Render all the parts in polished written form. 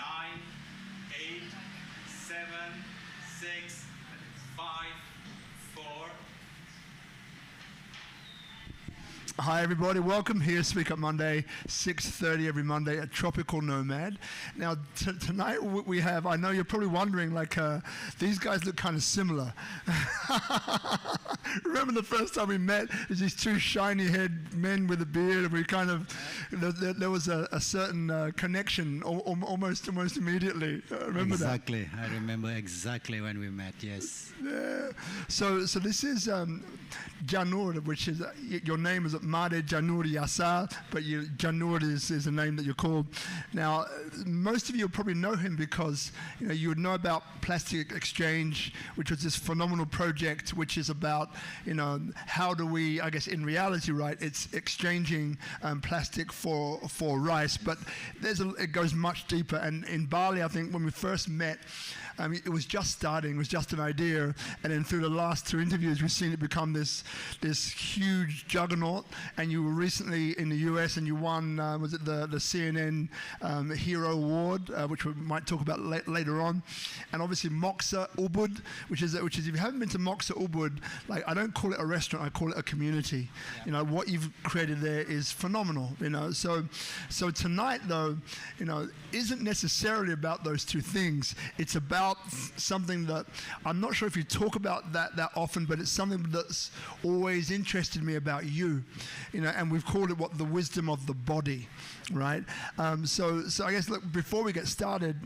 9, 8, 7, 6, 5, 4. Hi everybody, welcome here, SpeakuP Monday, 6:30 every Monday at Tropical Nomad. Now tonight we have, I know you're probably wondering, like these guys look kind of similar. Remember the first time we met, there's these two shiny head men with a beard, and we kind of, there was a certain connection almost immediately. Remember exactly. That? I remember exactly when we met, yes. Yeah. So this is Janur, which is, your name is Made Janur Yasa, but Janur is a name that you're called. Now, most of you probably know him because you would know about Plastic Exchange, which was this phenomenal project, which is about how do we, I guess in reality, right? It's exchanging plastic for rice, but it goes much deeper. And in Bali, I think when we first met, it was just starting, it was just an idea, and then through the last 2 interviews, we've seen it become this huge juggernaut. And you were recently in the US, and you won, was it the CNN Hero Award, which we might talk about later on. And obviously Moksa, Ubud, which is if you haven't been to Moksa, Ubud, like I don't call it a restaurant, I call it a community. Yeah. What you've created there is phenomenal. So tonight though, isn't necessarily about those two things. It's about something that I'm not sure if you talk about that often, but it's something that's always interested me about you. And we've called it the wisdom of the body, right? So I guess, look, before we get started,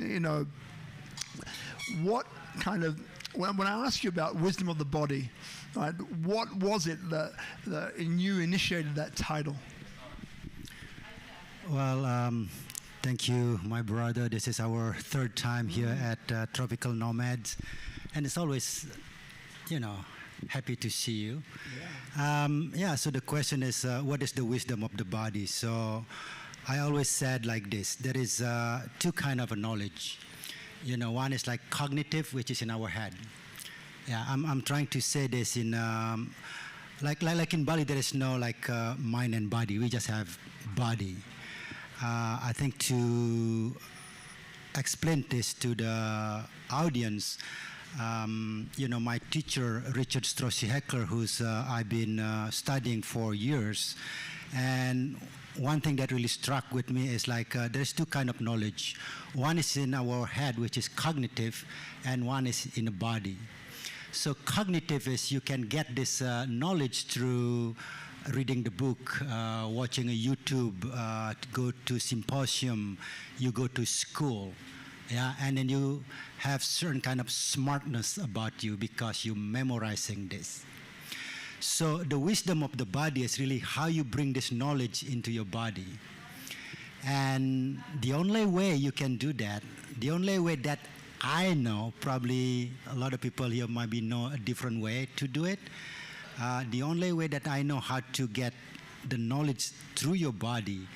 what kind of, when I ask you about wisdom of the body, right, what was it that you initiated that title? Well, thank you, my brother. This is our 3rd time here at Tropical Nomads, and it's always, happy to see you. Yeah. So the question is, what is the wisdom of the body? So I always said like this: there is 2 kind of a knowledge. One is like cognitive, which is in our head. Yeah, I'm trying to say this in like in Bali, there is no mind and body. We just have body. I think to explain this to the audience. My teacher, Richard Strauss-Heckler, who's I've been studying for years, and one thing that really struck with me is there's 2 kind of knowledge. One is in our head, which is cognitive, and one is in the body. So cognitive is you can get this knowledge through reading the book, watching a YouTube, go to symposium, you go to school. Yeah, and then you have certain kind of smartness about you because you're memorizing this. So the wisdom of the body is really how you bring this knowledge into your body. And the only way you can do that, the only way that I know, probably a lot of people here might know a different way to do it. The only way that I know how to get the knowledge through your body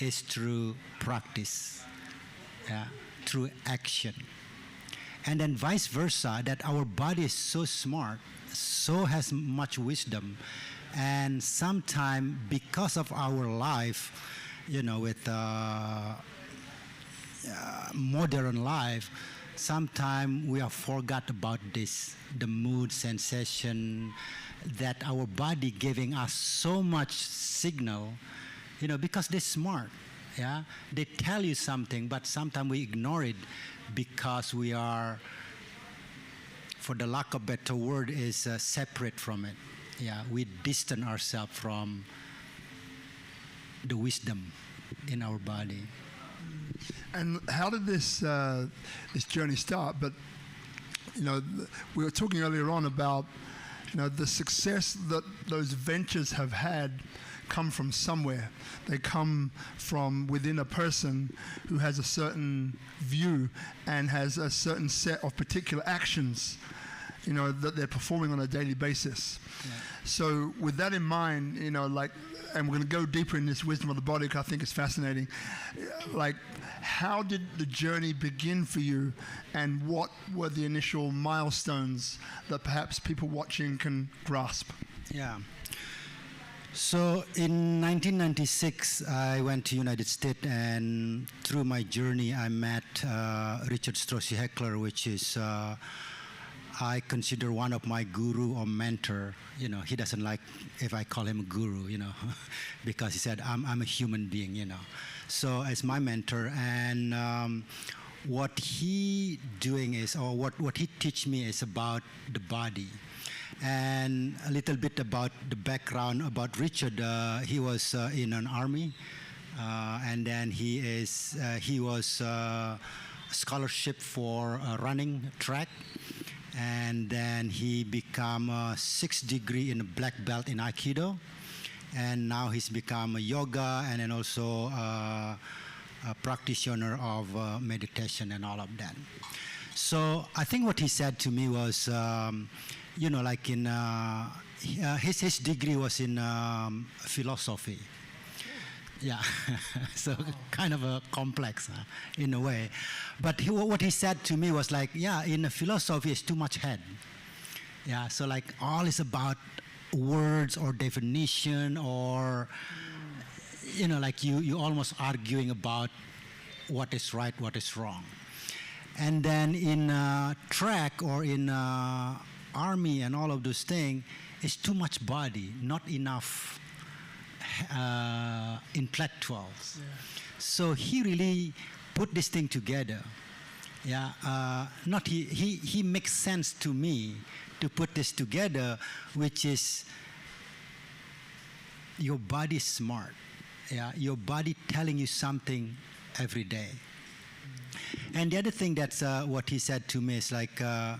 is through practice. Yeah. Through action. And then vice versa, that our body is so smart, so has much wisdom, and sometimes because of our life, with modern life, sometimes we have forgot about this, the mood sensation, that our body giving us so much signal, because they're smart. Yeah, they tell you something, but sometimes we ignore it because we are, for the lack of a better word, is separate from it. Yeah, we distance ourselves from the wisdom in our body. And how did this journey start? But we were talking earlier on about the success that those ventures have had come from somewhere. They come from within a person who has a certain view and has a certain set of particular actions, that they're performing on a daily basis. Yeah. So with that in mind, and we're going to go deeper in this wisdom of the body because I think it's fascinating. How did the journey begin for you, and what were the initial milestones that perhaps people watching can grasp? Yeah. So in 1996, I went to United States, and through my journey, I met Richard Straussy Heckler, which is I consider one of my guru or mentor. You know, he doesn't like if I call him a guru, you know, because he said I'm a human being, you know. So as my mentor, and what he doing is, or what he teach me is about the body. And a little bit about the background about Richard. He was in an army, and then he was scholarship for running track, and then he become a 6th degree in a black belt in Aikido, and now he's become a yoga and then also a practitioner of meditation and all of that. So I think what he said to me was, you know, like in his degree was in philosophy. Yeah, so kind of a complex in a way. But what he said to me was like, yeah, in philosophy it's too much head. Yeah, so like all is about words or definition, or you know, like you almost arguing about what is right, what is wrong. And then in track or in army and all of those things, it's too much body, not enough intellectuals. Yeah. So he really put this thing together. Yeah, not he makes sense to me to put this together, which is your body is smart. Yeah, your body telling you something every day. And the other thing that's what he said to me is like the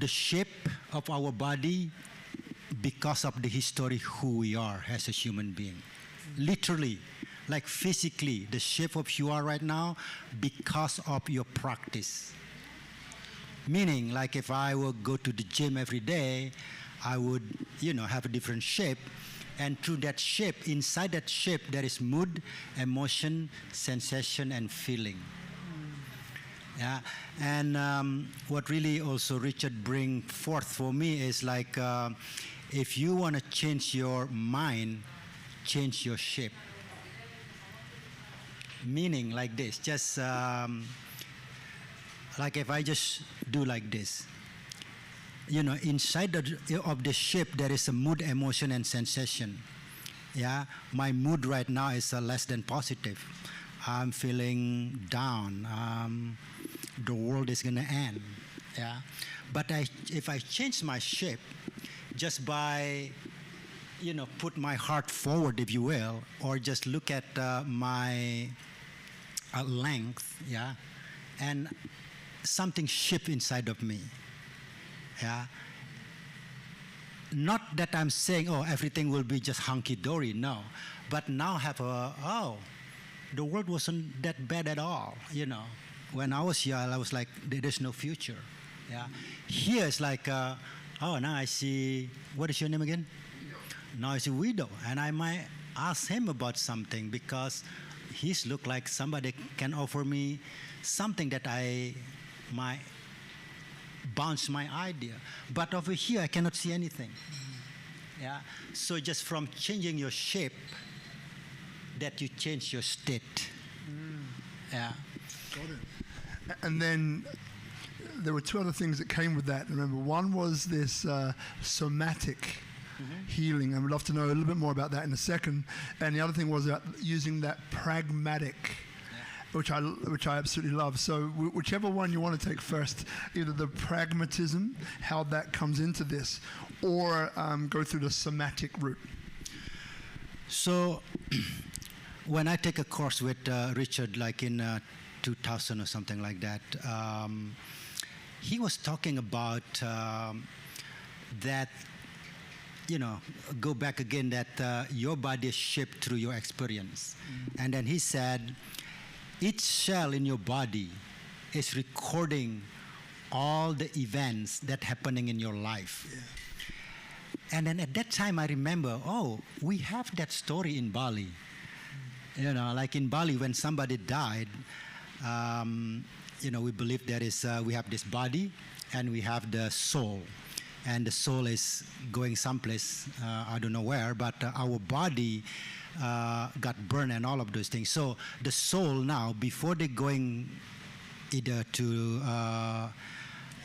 shape of our body because of the history who we are as a human being. Literally, like physically, the shape of you are right now because of your practice. Meaning, like if I would go to the gym every day, I would, you know, have a different shape. And through that shape, inside that shape, there is mood, emotion, sensation, and feeling. Yeah, and what really also Richard bring forth for me is like, if you want to change your mind, change your shape. Meaning like this, just like if I just do like this, you know, inside of the shape there is a mood, emotion, and sensation. Yeah, my mood right now is less than positive. I'm feeling down. The world is gonna end. Yeah, but if I change my shape, just by, you know, put my heart forward, if you will, or just look at my length, yeah, and something shift inside of me. Yeah. Not that I'm saying, oh, everything will be just hunky-dory, no. But now have the world wasn't that bad at all, you know. When I was young, I was like, there's no future. Yeah. Here it's like, now I see, what is your name again? Now I see Widow, and I might ask him about something because he's look like somebody can offer me something that I might bounce my idea. But over here, I cannot see anything. Yeah. So just from changing your shape, that you change your state. Yeah. Got it. And then there were two other things that came with that. Remember, one was this somatic healing, and we'd love to know a little bit more about that in a second. And the other thing was about using that pragmatic, which I absolutely love. So whichever one you want to take first, either the pragmatism, how that comes into this, or go through the somatic route. So when I take a course with Richard, like in 2000 or something like that, he was talking about that, you know, go back again, that your body is shaped through your experience. And then he said, each cell in your body is recording all the events that happening in your life. Yeah. And then at that time I remember, oh, we have that story in Bali. You know, like in Bali when somebody died, you know, we believe there is, we have this body and we have the soul. and the soul is going someplace, I don't know where, but our body got burned and all of those things. So the soul now, before they going either to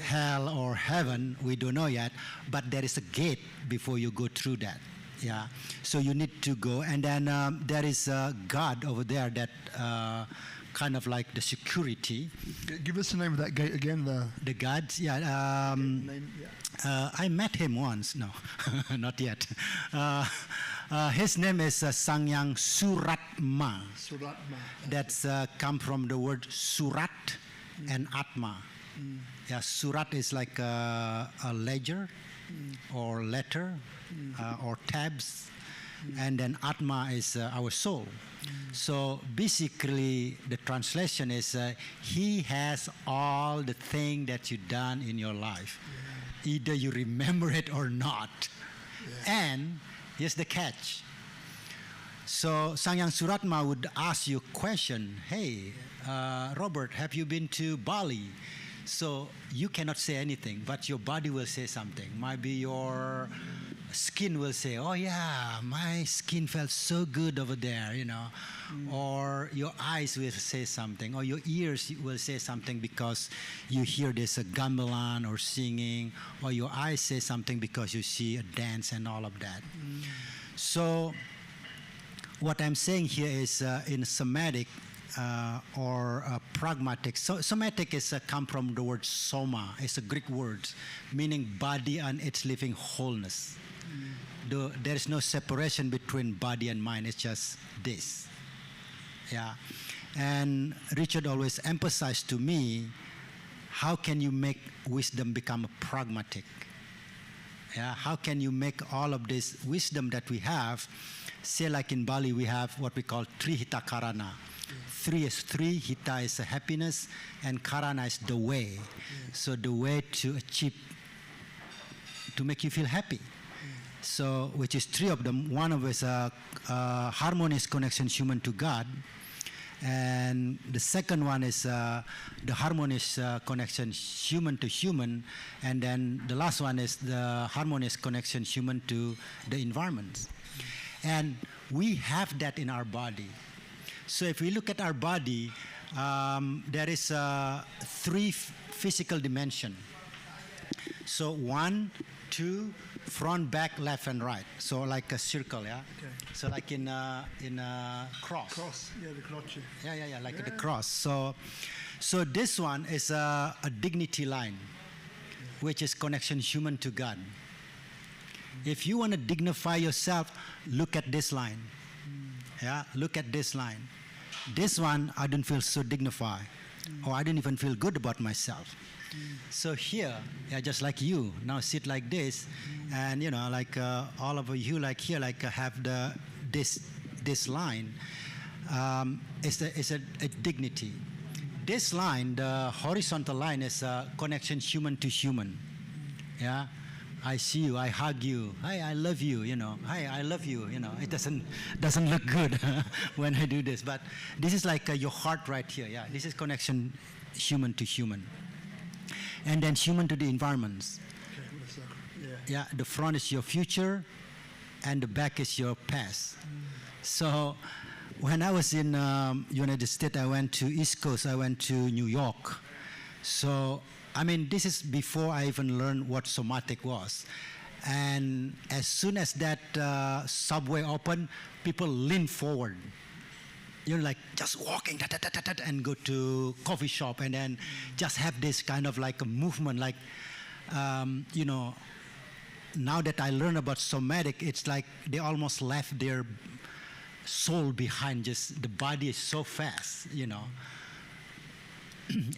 hell or heaven, we don't know yet, but there is a gate before you go through that. Yeah, so you need to go, and then there is a God over there that kind of like the security. Give us the name of that gate again. The God, yeah. I met him once. No, not yet. His name is Sangyang Suratma. Suratma. That's come from the word Surat and Atma. Yeah, Surat is like a ledger or letter or tabs, and then Atma is our soul. So basically, the translation is he has all the thing that you done in your life. Either you remember it or not. And here's the catch. So Sangyang Suratma would ask you a question. Hey, Robert, have you been to Bali? So you cannot say anything, but your body will say something. Maybe your skin will say, oh yeah, my skin felt so good over there, you know. Or your eyes will say something, or your ears will say something because you hear this gamelan or singing, or your eyes say something because you see a dance and all of that. So what I'm saying here is in somatic or pragmatic. So somatic is come from the word soma. It's a Greek word meaning body and its living wholeness. There is no separation between body and mind. It's just this. Yeah. And Richard always emphasized to me, how can you make wisdom become pragmatic? Yeah. How can you make all of this wisdom that we have, say like in Bali we have what we call Trihita Karana. Three is three, hita is happiness, and karana is the way. So the way to achieve, to make you feel happy. So, which is three of them. One of is a harmonious connection human to God. And the second one is the harmonious connection human to human. And then the last one is the harmonious connection human to the environment. And we have that in our body. So if we look at our body, there is three physical dimension. So 1, 2, front, back, left, and right. So like a circle, yeah. Okay. So like in a cross. Cross, yeah, the cross. Yeah, like the cross. So this one is a dignity line, which is connection human to God. If you want to dignify yourself, look at this line. Yeah, look at this line. This one, I don't feel so dignified, or I don't even feel good about myself. So here, yeah, just like you, now sit like this, and you know, like all of you, like here, like have this line. It's a dignity. This line, the horizontal line, is a connection human to human. Yeah. I see you, I hug you, hi, I love you, you know, hi, I love you, you know. It doesn't look good when I do this, but this is like your heart right here, yeah. This is connection human to human. And then human to the environments. Okay, yeah, the front is your future, and the back is your past. So when I was in United States, I went to East Coast, I went to New York. So I mean, this is before I even learned what somatic was. And as soon as that subway opened, people lean forward. You're like just walking and go to coffee shop and then just have this kind of like a movement. Like, you know, now that I learn about somatic, it's like they almost left their soul behind. Just the body is so fast, you know.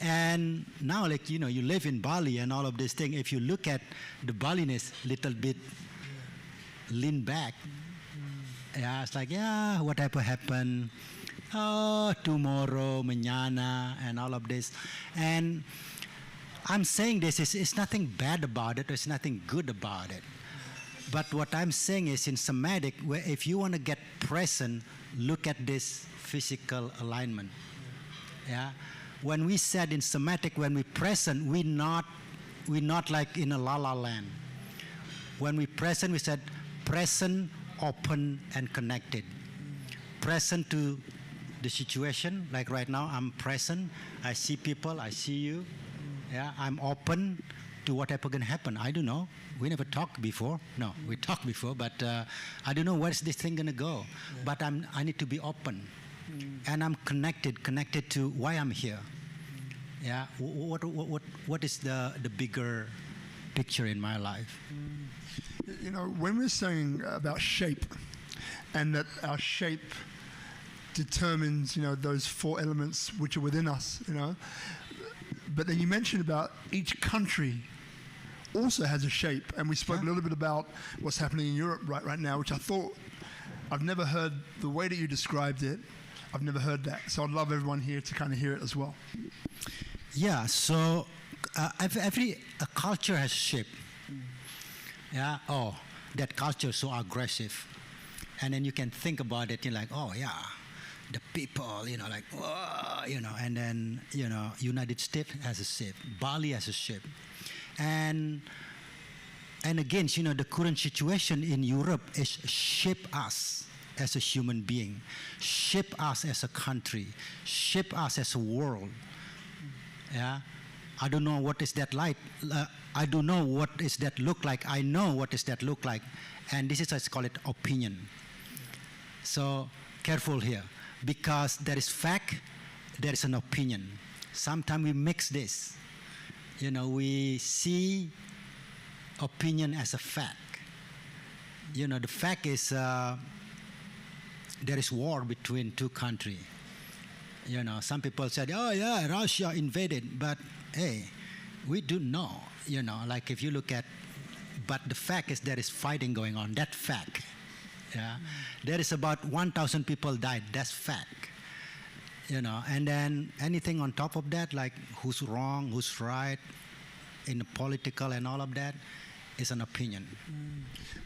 And now, like, you know, you live in Bali and all of this thing. If you look at the Balinese, little bit lean back. Yeah, it's like, yeah, whatever happened. Oh, tomorrow, mañana, and all of this. And I'm saying this is nothing bad about it. There's nothing good about it. But what I'm saying is in somatic, where if you want to get present, look at this physical alignment. Yeah. When we said in somatic, when we present, we're not like in a la la land. When we present, we said present, open, and connected. Present to the situation, like right now, I'm present. I see people, I see you. Yeah, I'm open to whatever can happen. I don't know. We never talked before. No, we talked before, but I don't know where's this thing gonna go. Yeah. But I need to be open, and I'm connected to why I'm here. Yeah, what is the bigger picture in my life? You know, when we're saying about shape, and that our shape determines, you know, those 4 elements which are within us, you know. But then you mentioned about each country also has a shape, and we spoke a little bit about what's happening in Europe right now, which I thought, I've never heard the way that you described it. I've never heard that, so I'd love everyone here to kind of hear it as well. Yeah, so every culture has shape. Yeah, oh, that culture is so aggressive, and then you can think about it, you're like, oh yeah, the people, you know, like, whoa, you know, and then, you know, United States has a shape, Bali has a shape. And again, you know, the current situation in Europe is shape us as a human being, shape us as a country, shape us as a world. Yeah, I don't know what is that like. I don't know what is that look like. I know what is that look like, and this is, let's call it opinion. So careful here, because there is fact, there is an opinion. Sometimes we mix this. You know, we see opinion as a fact. You know, the fact is there is war between 2 countries. You know, some people said, oh yeah, Russia invaded, but hey, we do know, you know, like if you look at, but the fact is there is fighting going on, that fact. Yeah, there is about 1,000 people died, that's fact. You know, and then anything on top of that, like who's wrong, who's right, in the political and all of that, is an opinion.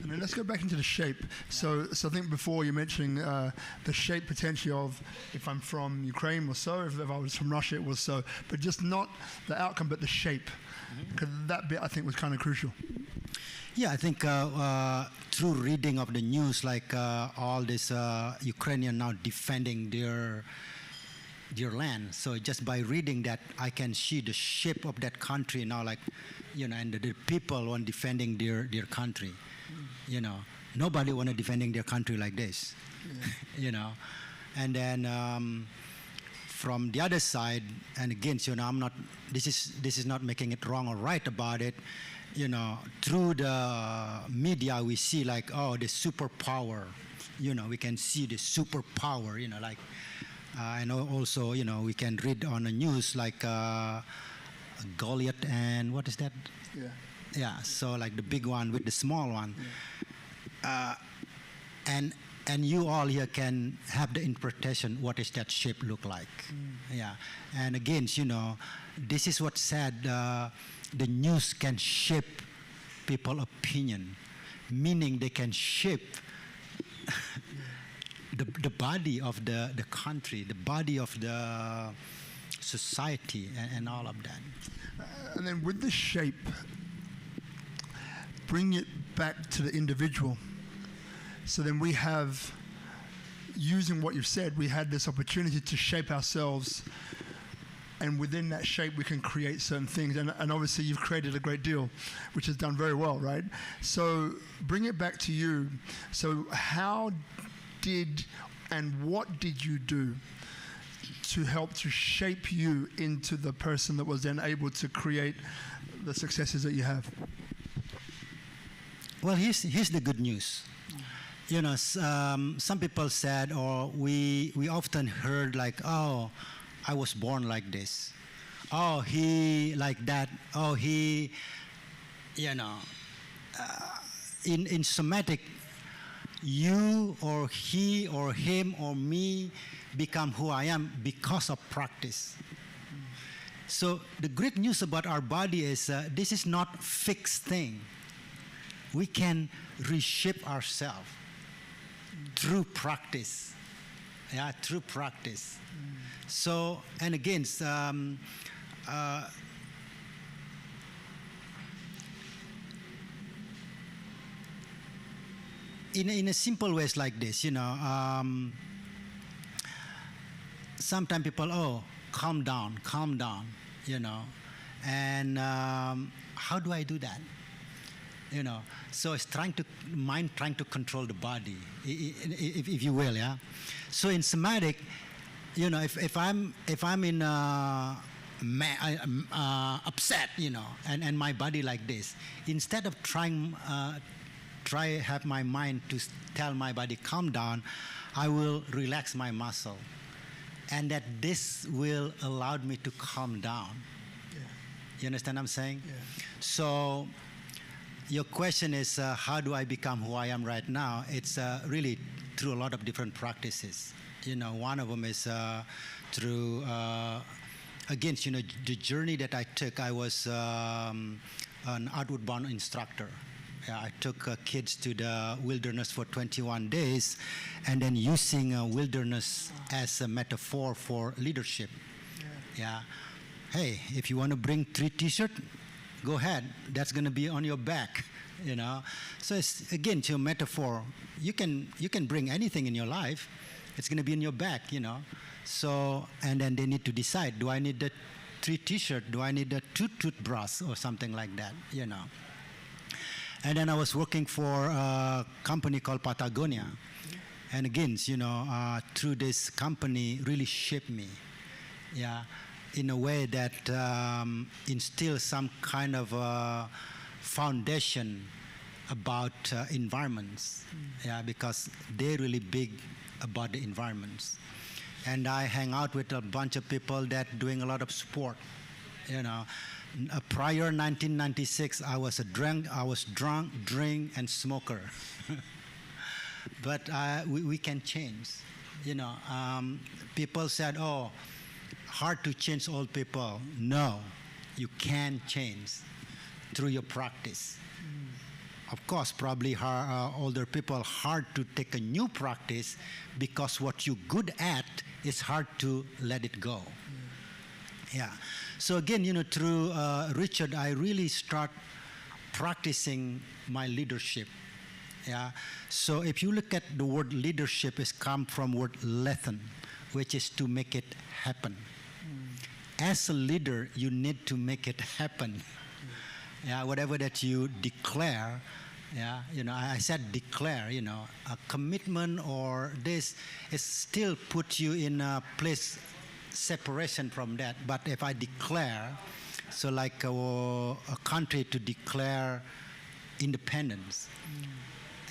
And then let's go back into the shape. So I think before you're mentioning the shape potentially of if I'm from Ukraine was so, if I was from Russia it was so, but just not the outcome, but the shape. Because that bit I think was kind of crucial. Yeah, I think through reading of the news, like all this Ukrainian now defending their land. So just by reading that, I can see the shape of that country now, like, you know, and the people want defending their country. You know, nobody want to defending their country like this. You know, and then from the other side, and again, you know, I'm not. This is not making it wrong or right about it. You know, through the media, we see like, oh, the superpower. You know, we can see the superpower. You know, like. And also, you know, we can read on the news like Goliath and what is that? Yeah. Yeah. So like the big one with the small one, and you all here can have the interpretation. What does that shape look like? Yeah. And again, you know, this is what said. The news can shape people's opinion, meaning they can shape. The body of the country, the body of the society, and all of that. And then with the shape, bring it back to the individual. So then we have, using what you've said, we had this opportunity to shape ourselves, and within that shape we can create certain things. And obviously you've created a great deal, which has done very well, right? So bring it back to you. So how did and what did you do to help to shape you into the person that was then able to create the successes that you have? Well, here's the good news. You know, some people said, or we often heard like, oh, I was born like this. Oh, he like that. Oh, he, you know, in somatic, you or he or him or me become who I am because of practice. So the great news about our body is this is not fixed thing. We can reshape ourselves through practice. Yeah, through practice. So, and again, in a simple ways like this, sometimes people, calm down, and how do I do that? So it's trying to control the body, if you will, yeah. So in somatic, if I'm in upset, and my body like this, instead of have my mind to tell my body calm down, I will relax my muscle, and that this will allow me to calm down. Yeah. You understand what I'm saying? Yeah. So your question is, how do I become who I am right now? It's really through a lot of different practices. One of them is through, again, the journey that I took. I was an outward-bound instructor. Yeah, I took kids to the wilderness for 21 days, and then using wilderness as a metaphor for leadership. Yeah. Hey, if you want to bring 3 T-shirts, go ahead. That's going to be on your back, So it's, again, to a metaphor. You can bring anything in your life. It's going to be in your back, So, and then they need to decide, do I need the 3 T-shirts? Do I need the 2 toothbrushes or something like that, And then I was working for a company called Patagonia. And again, through this company really shaped me, in a way that instills some kind of foundation about environments, because they're really big about the environments. And I hang out with a bunch of people that doing a lot of sport, Prior 1996, I was drunk, drink, and smoker. But we can change. People said, "Oh, hard to change old people." No, you can change through your practice. Of course, probably older people hard to take a new practice because what you're good at is hard to let it go. Yeah. So again, through Richard, I really start practicing my leadership. Yeah. So if you look at the word leadership, it's come from word lethen, which is to make it happen. As a leader, you need to make it happen. Yeah. Whatever that you declare. Yeah, I said declare, a commitment or this, it still puts you in a place separation from that. But if I declare, so like a country to declare independence,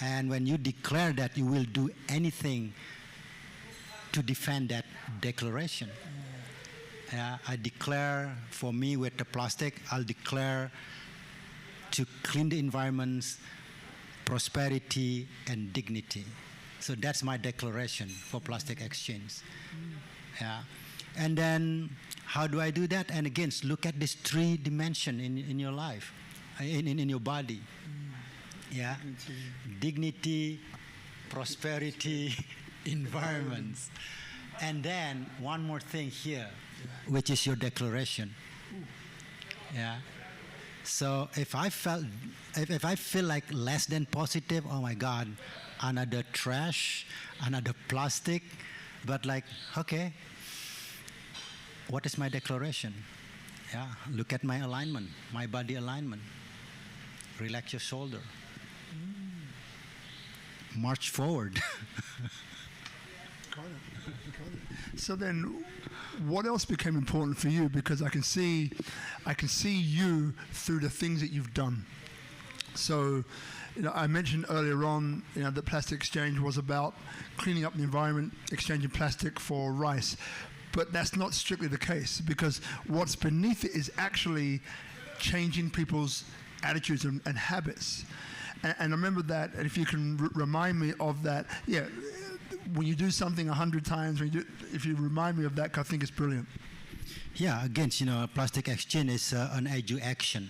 and when you declare that, you will do anything to defend that declaration. I declare, for me with the plastic, I'll declare to clean the environments, prosperity and dignity. So that's my declaration for Plastic Exchange. Yeah. And then how do I do that? And again, look at this 3 dimension in your life, in your body. Yeah. Dignity, prosperity, environments. And then one more thing here, which is your declaration. Yeah. So if I feel like less than positive, oh my God, another trash, another plastic, but like, okay, what is my declaration? Yeah, look at my alignment, my body alignment. Relax your shoulder. March forward. Got it. So then, what else became important for you? Because I can see you through the things that you've done. So, I mentioned earlier on, that Plastic Exchange was about cleaning up the environment, exchanging plastic for rice. But that's not strictly the case, because what's beneath it is actually changing people's attitudes and habits. And I remember that, and if you can remind me of that, when you do something 100 times, if you remind me of that, I think it's brilliant. Yeah, again, Plastic Exchange is an action,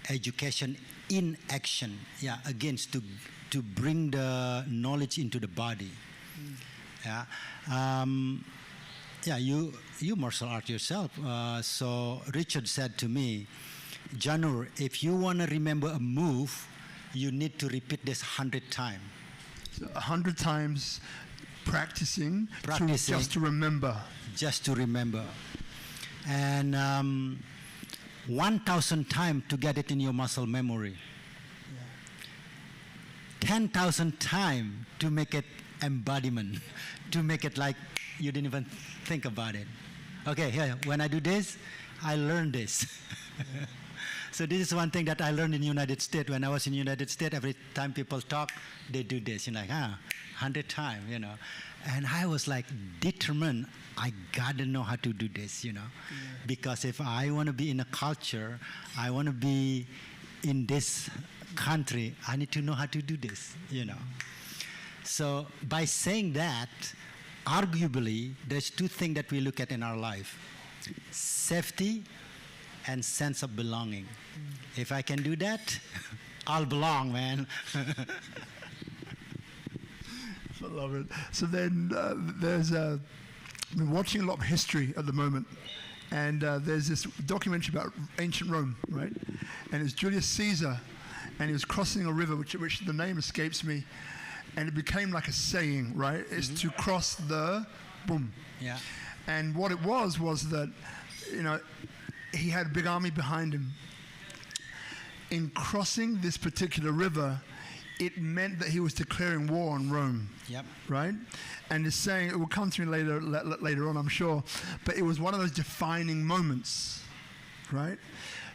education in action. Yeah, again, to bring the knowledge into the body. Yeah, you martial art yourself. So Richard said to me, Janur, if you want to remember a move, you need to repeat this 100 times. So 100 times practicing. Just to remember. Just to remember. And 1,000 times to get it in your muscle memory. 10,000 times to make it embodiment, to make it like you didn't even think about it. Okay, here, when I do this, I learn this. So this is one thing that I learned in the United States. When I was in the United States, every time people talk, they do this. You're like, 100 times, you know. And I was like determined, I gotta know how to do this, you know. Because if I want to be in a culture, I want to be in this country, I need to know how to do this, you know. So by saying that, arguably, there's two things that we look at in our life: safety and sense of belonging. If I can do that, I'll belong, man. I love it. So then there's I've been watching a lot of history at the moment, and there's this documentary about ancient Rome, right? And it's Julius Caesar, and he was crossing a river, which the name escapes me, and it became like a saying, right? It's to cross the boom. Yeah. And what it was that, you know, he had a big army behind him. In crossing this particular river, it meant that he was declaring war on Rome. Yep. Right? And it's saying, it will come to me later on, I'm sure, but it was one of those defining moments, right?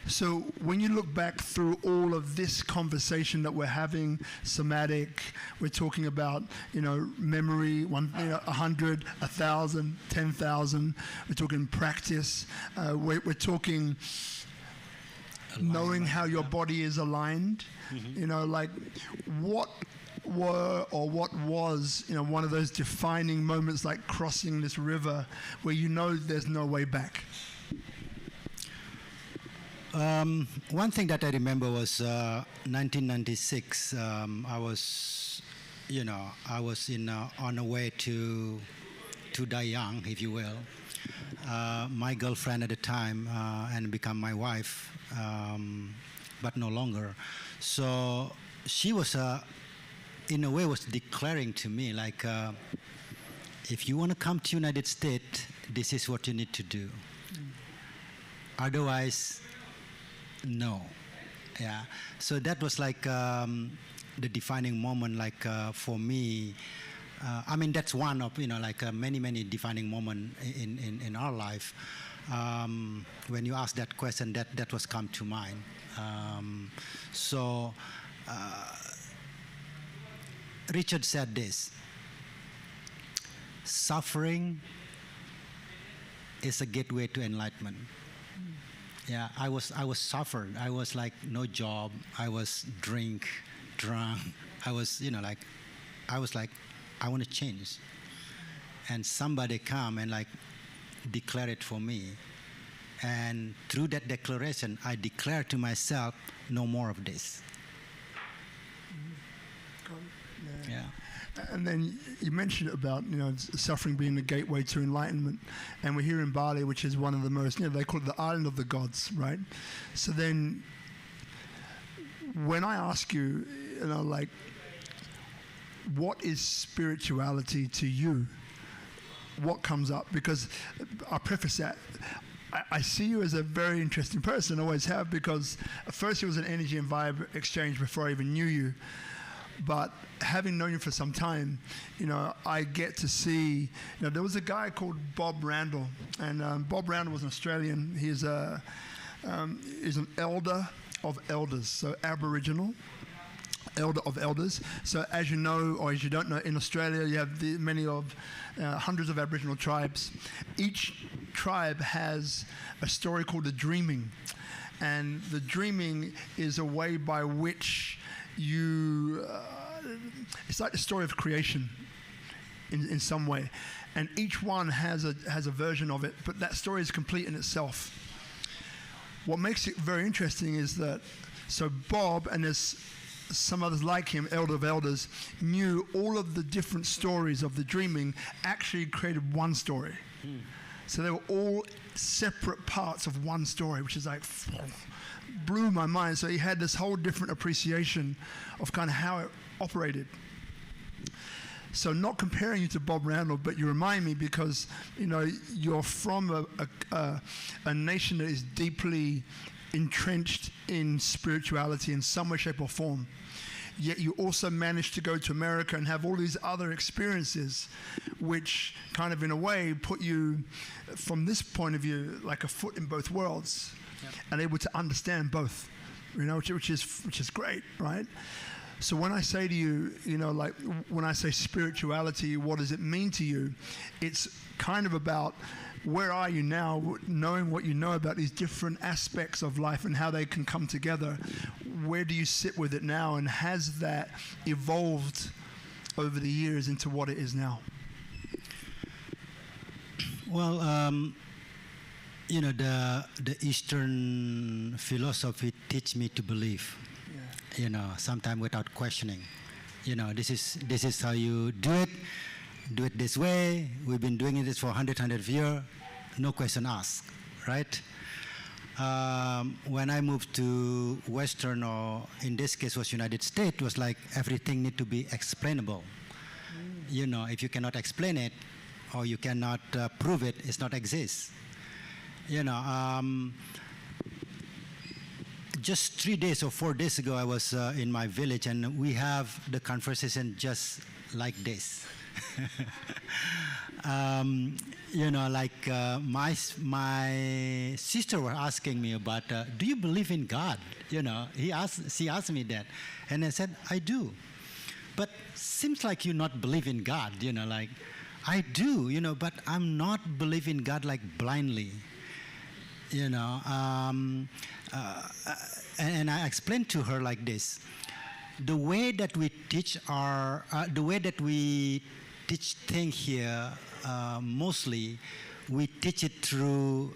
So when you look back through all of this conversation that we're having, somatic, we're talking about, you know, memory, 100, 1,000, 10,000. We're talking practice. We're talking knowing how your body is aligned. You know, like what was, you know, one of those defining moments, like crossing this river where you know there's no way back? One thing that I remember was 1996. I was on a way to die young, if you will. My girlfriend at the time and become my wife, but no longer. So she was, in a way, was declaring to me like, if you want to come to United States, this is what you need to do. Otherwise, no. Yeah. So that was like the defining moment, like for me. I mean, that's one of, you know, like many defining moments in our life. When you ask that question, that was come to mind. So Richard said this: suffering is a gateway to enlightenment. Yeah, I was suffered. I was like no job. I was drunk. I was, you know, like, I was like, I want to change. And somebody come and like declare it for me. And through that declaration, I declare to myself, no more of this. Yeah. And then you mentioned about, you know, suffering being the gateway to enlightenment. And we're here in Bali, which is one of the most, you know, they call it the island of the gods, right? So then when I ask you, you know, like, what is spirituality to you? What comes up? Because I preface that, I see you as a very interesting person, always have, because at first it was an energy and vibe exchange before I even knew you. But having known you for some time, you know, I get to see, you know, there was a guy called Bob Randall, and Bob Randall was an Australian. He's an elder of elders, so Aboriginal elder of elders. So as you know, or as you don't know, in Australia you have hundreds of Aboriginal tribes. Each tribe has a story called the dreaming, and the dreaming is a way by which you it's like the story of creation in some way, and each one has a version of it, but that story is complete in itself. What makes it very interesting is that, so Bob, and there's some others like him, elder of elders, knew all of the different stories of the dreaming actually created one story. So they were all separate parts of one story, which is like blew my mind. So he had this whole different appreciation of kind of how it operated. So not comparing you to Bob Randall, but you remind me because, you know, you're from a nation that is deeply entrenched in spirituality in some way, shape, or form. Yet you also managed to go to America and have all these other experiences, which kind of in a way put you, from this point of view, like a foot in both worlds, and able to understand both, you know, which is great, right? So when I say to you, you know, like when I say spirituality, what does it mean to you? It's kind of about where are you now, knowing what you know about these different aspects of life and how they can come together. Where do you sit with it now, and has that evolved over the years into what it is now? Well, you know, the Eastern philosophy teach me to believe. You know, sometimes without questioning. You know, this is how you do it. Do it this way. We've been doing this for 100 years. No question asked, right? When I moved to Western, or in this case was United States, it was like everything need to be explainable. You know, if you cannot explain it, or you cannot prove it, it's not exist. You know, just 3 days or 4 days ago, I was in my village, and we have the conversation just like this. You know, like my sister was asking me about, do you believe in God? You know, she asked me that, and I said, I do. But seems like you not believe in God. You know, like I do. You know, but I'm not believing God like blindly. You know, and I explained to her like this: the way that we teach things here, mostly, we teach it through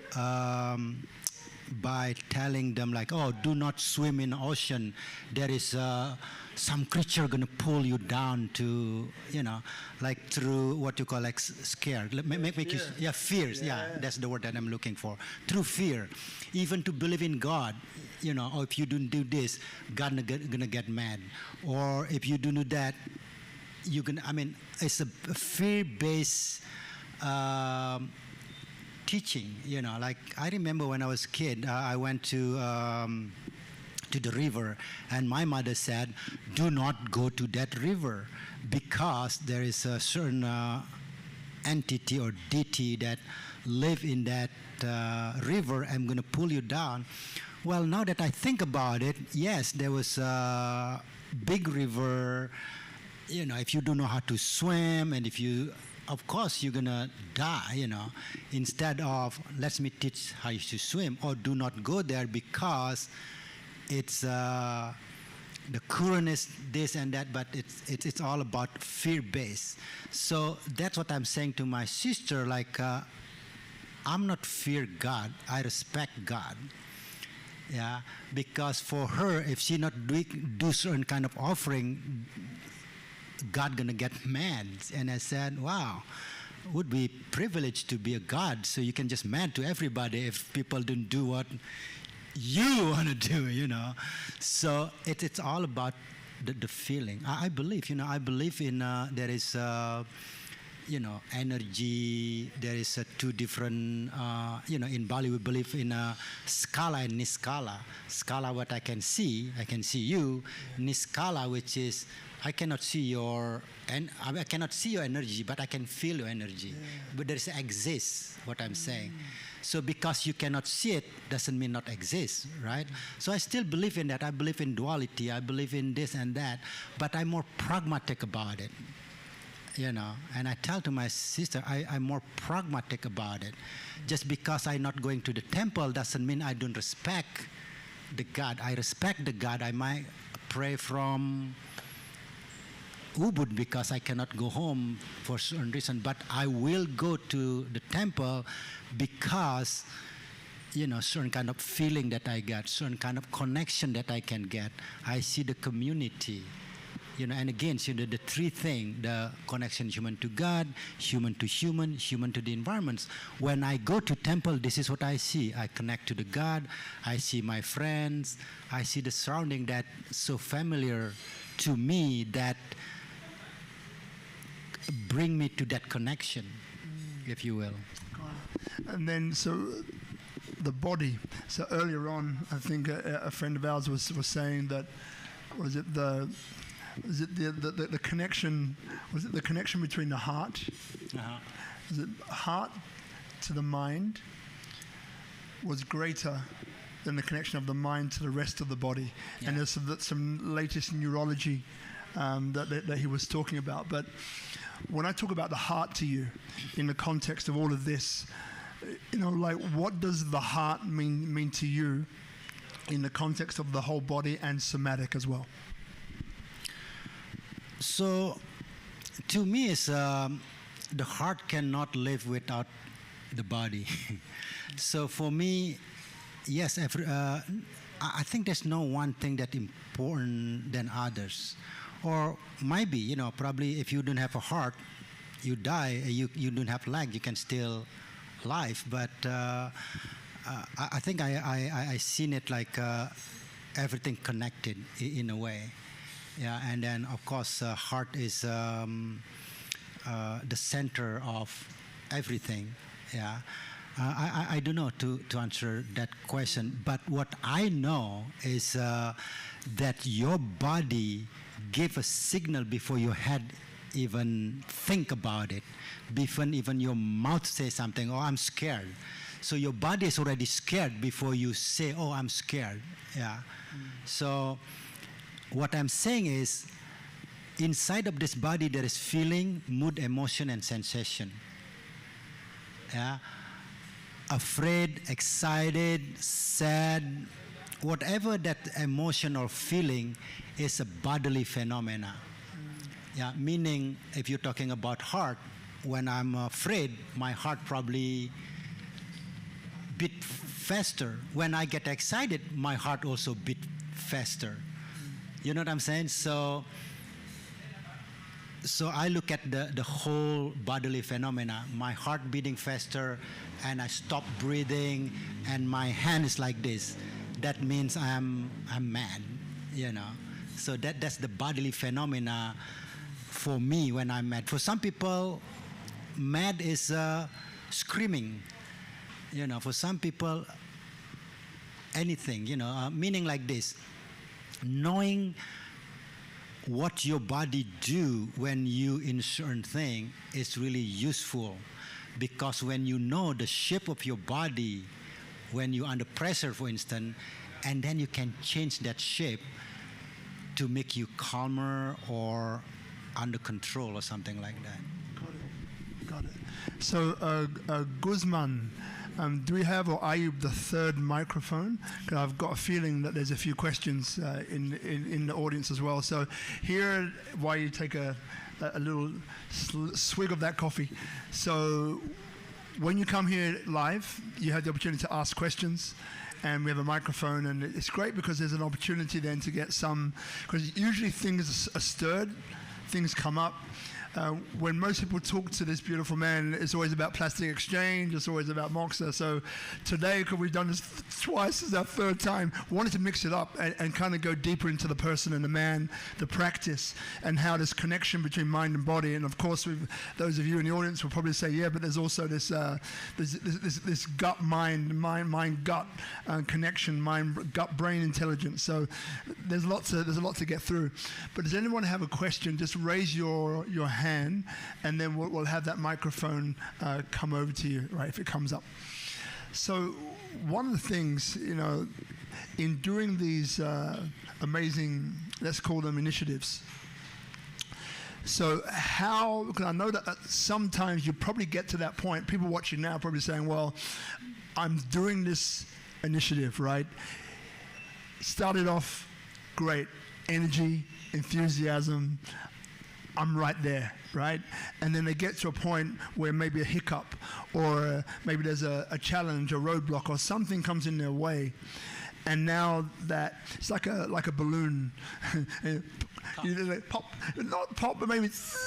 by telling them like, oh, do not swim in the ocean. There is some creature going to pull you down to, you know, like through what you call like scared. Fears. Yeah, that's the word that I'm looking for. Through fear. Even to believe in God, you know, or if you don't do this, God gonna get mad. Or if you don't do that, you're gonna, I mean, it's a fear-based teaching, you know. Like I remember when I was a kid, I went to the river, and my mother said, do not go to that river because there is a certain entity or deity that live in that river. I'm going to pull you down. Well, now that I think about it, yes, there was a big river. You know, if you don't know how to swim, and if you, of course, you're going to die, you know. Instead of, let me teach how you should swim, or do not go there because it's the current is this and that, but it's all about fear-based. So that's what I'm saying to my sister, like, I'm not fear God, I respect God. Yeah, because for her, if she not do certain kind of offering, God gonna get mad. And I said, wow, would be privileged to be a God, so you can just mad to everybody if people don't do what you want to do, you know. So it's all about the feeling. I believe, you know, I believe in there is you know, energy. There is two different, you know, in Bali we believe in skala and niskala. Skala, what I can see you. Niskala, which is I cannot see your, and I cannot see your energy, but I can feel your energy. But there exists, what I'm saying. So because you cannot see it, doesn't mean not exist, right? So I still believe in that. I believe in duality. I believe in this and that, but I'm more pragmatic about it, you know. And I tell to my sister, I'm more pragmatic about it. Just because I'm not going to the temple doesn't mean I don't respect the God. I respect the God. I might pray from Ubud because I cannot go home for certain reason, but I will go to the temple because, you know, certain kind of feeling that I get, certain kind of connection that I can get. I see the community, you know, and again, so the three things, the connection human to God, human to human, human to the environments. When I go to temple, this is what I see. I connect to the God, I see my friends, I see the surrounding that so familiar to me that bring me to that connection, if you will. And then, so the body. So earlier on, I think a friend of ours was saying that, was it the connection? Was it the connection between the heart? Uh-huh. Was it heart to the mind was greater than the connection of the mind to the rest of the body? Yeah. And there's some latest neurology that he was talking about. But when I talk about the heart to you, in the context of all of this, like, what does the heart mean to you in the context of the whole body and somatic as well? So, to me, it's, the heart cannot live without the body. So for me, yes, I think there's no one thing that's important than others. Or maybe, probably if you don't have a heart, you die, you don't have leg, you can still live. But I think I seen it like everything connected in a way. Yeah, and then of course heart is the center of everything. Yeah, I don't know to answer that question, but what I know is that your body give a signal before your head even think about it, before even your mouth says something, oh, I'm scared. So your body is already scared before you say, oh, I'm scared. Yeah. So what I'm saying is, inside of this body there is feeling, mood, emotion, and sensation. Yeah. Afraid, excited, sad, whatever that emotion or feeling is a bodily phenomena. Yeah, meaning if you're talking about heart, when I'm afraid, my heart probably beat faster. When I get excited, my heart also beat faster. You know what I'm saying? So I look at the whole bodily phenomena, my heart beating faster, and I stop breathing, and my hand is like this. That means I'm mad, So that's the bodily phenomena for me when I'm mad. For some people, mad is screaming. For some people, anything, meaning like this. Knowing what your body do when you in certain thing is really useful, because when you know the shape of your body when you're under pressure, for instance, and then you can change that shape to make you calmer or under control or something like that. Got it. So Guzman, do we have, or Ayub, the third microphone? Because I've got a feeling that there's a few questions in the audience as well. So here, while you take a little swig of that coffee. So when you come here live, you have the opportunity to ask questions, and we have a microphone, and it's great because there's an opportunity then to get some, because usually things are stirred, things come up. When most people talk to this beautiful man, it's always about Plastic Exchange, it's always about Moksa. So today, because we've done this twice, this is our third time, we wanted to mix it up and kind of go deeper into the person and the man, the practice, and how this connection between mind and body. And of course, those of you in the audience will probably say, yeah, but there's also this this gut-mind-gut connection, mind-gut-brain intelligence. So there's a lot to get through. But does anyone have a question? Just raise your hand, and then we'll have that microphone come over to you, right, if it comes up. So one of the things, in doing these amazing, let's call them initiatives, so how, because I know that sometimes you probably get to that point, people watching now are probably saying, well, I'm doing this initiative, right? Started off great, energy, enthusiasm, I'm right there, right? And then they get to a point where maybe a hiccup, or maybe there's a challenge, a roadblock, or something comes in their way. And now that it's like a balloon, pop, not pop, but maybe it's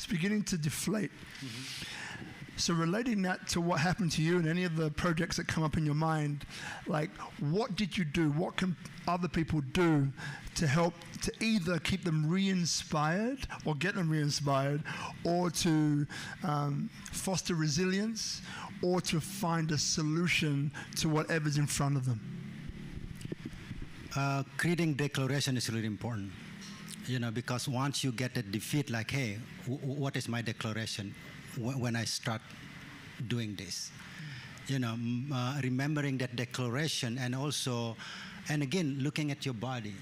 beginning to deflate. Mm-hmm. So relating that to what happened to you and any of the projects that come up in your mind, like what did you do? What can other people do to help to either keep them re-inspired or get them re-inspired, or to foster resilience, or to find a solution to whatever's in front of them? Creating declaration is really important, because once you get a defeat, like, hey, what is my declaration when I start doing this? Remembering that declaration, and also, and again, looking at your body.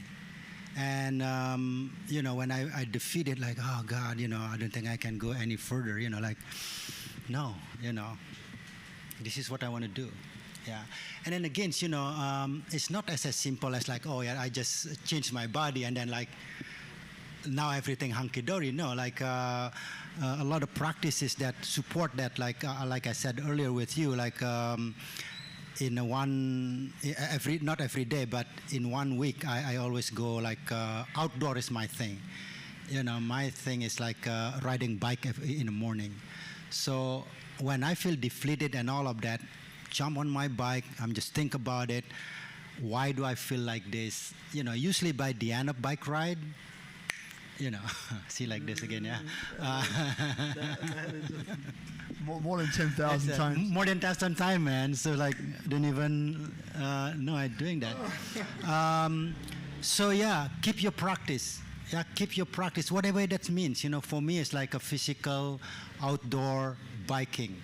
And, when I defeat it, like, oh, God, I don't think I can go any further, no, this is what I want to do. Yeah. And then again, it's not as simple as like, oh, yeah, I just changed my body and then like, now everything hunky-dory. No, like a lot of practices that support that, like I said earlier with you, like not every day, but in 1 week, I always go like outdoor is my thing. My thing is like riding bike in the morning. So when I feel deflated and all of that, jump on my bike, I'm just think about it. Why do I feel like this? Usually by the end of bike ride, see like this again, yeah? More than 10,000 times. More than 10,000 times, man. So like, don't even know I'm doing that. So yeah, keep your practice. Yeah, keep your practice, whatever that means. For me, it's like a physical, outdoor biking.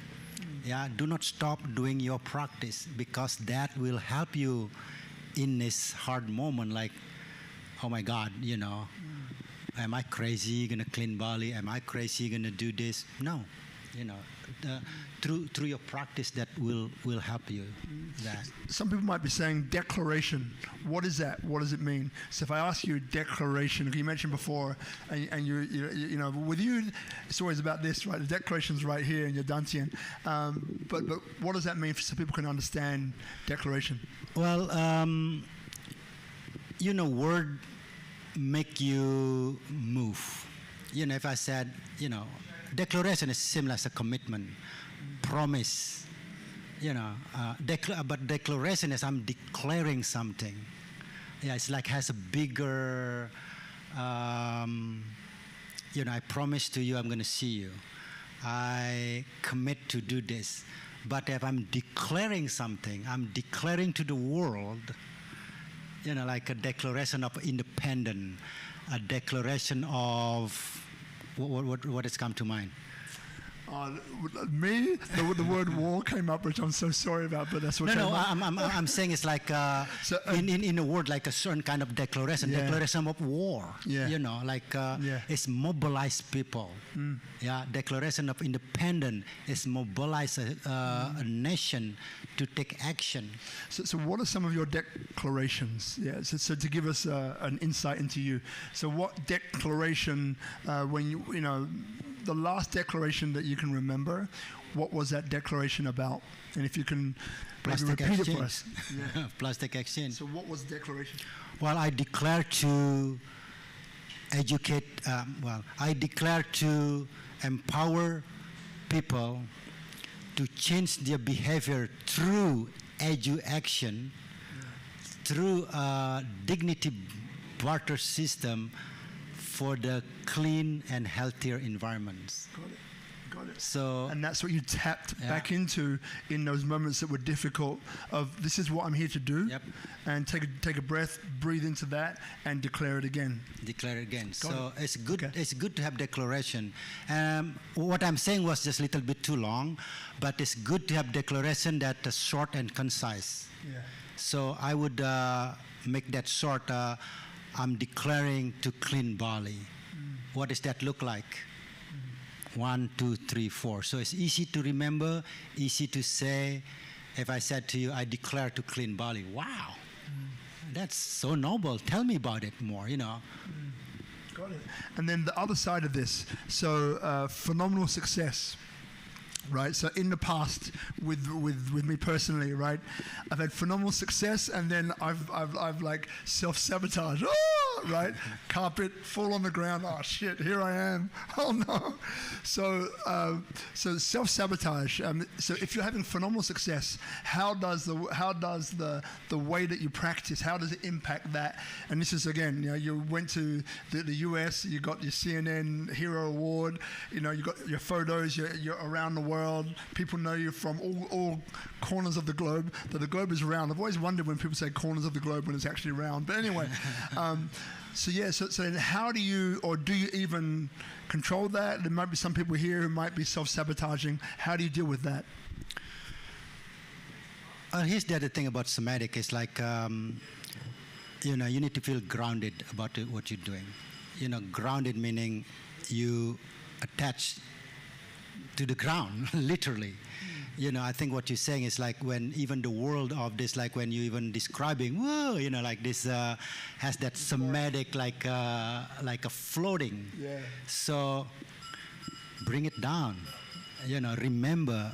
Yeah, do not stop doing your practice, because that will help you in this hard moment. Like, oh my God, am I crazy gonna clean Bali? Am I crazy gonna do this? No, through your practice that will help you. That. Some people might be saying declaration. What is that? What does it mean? So if I ask you declaration, you mentioned before, and you with you, it's always about this, right? The declaration's right here in your dantian. But what does that mean so people can understand declaration? Well, word make you move. If I said, declaration is similar as a commitment, promise. But declaration is I'm declaring something. Yeah, it's like has a bigger. I promise to you I'm going to see you. I commit to do this. But if I'm declaring something, I'm declaring to the world. Like a declaration of independence, a declaration of what has come to mind? The word war came up, which I'm so sorry about, but that's what came up. I'm saying it's like in a word, like a certain kind of declaration, declaration of war. Yeah. It's mobilize people. Yeah, declaration of independence is mobilize a nation to take action. So what are some of your declarations? Yeah. So to give us an insight into you. So what declaration when you the last declaration that you can remember, what was that declaration about? And if you can maybe repeat it for us. Yeah. Plastic Exchange. So what was the declaration? Well, I declare to educate, I declare to empower people to change their behavior through edu-action, through a dignity barter system for the clean and healthier environments. Got it. So, and that's what you tapped back into in those moments that were difficult. Of this is what I'm here to do, and take a breath, breathe into that, and declare it again. Declare it again. It's good. Okay. It's good to have declaration. What I'm saying was just a little bit too long, but it's good to have declaration that is short and concise. Yeah. So I would make that short. I'm declaring to clean Bali. What does that look like? 1, 2, 3, 4. So it's easy to remember, easy to say. If I said to you, I declare to clean Bali. Wow, that's so noble. Tell me about it more, Got it. And then the other side of this, so phenomenal success. Right, so in the past, with me personally, right, I've had phenomenal success, and then I've like self-sabotage. Oh, right? Carpet, fall on the ground. Oh shit, here I am. Oh no. So self-sabotage. So if you're having phenomenal success, how does the way that you practice, how does it impact that? And this is again, you went to the US, you got your CNN Hero Award, you got your photos, you're around the world. People know you from all corners of the globe. That the globe is round. I've always wondered when people say corners of the globe when it's actually round. But anyway, so then how do you even control that? There might be some people here who might be self-sabotaging. How do you deal with that? Here's the other thing about somatic. It's like, you need to feel grounded about what you're doing. Grounded meaning you attach to the ground, literally. I think what you're saying is like when even the world of this, like when you even describing, whoa, like this has that somatic, like a floating. Yeah. So bring it down. Remember,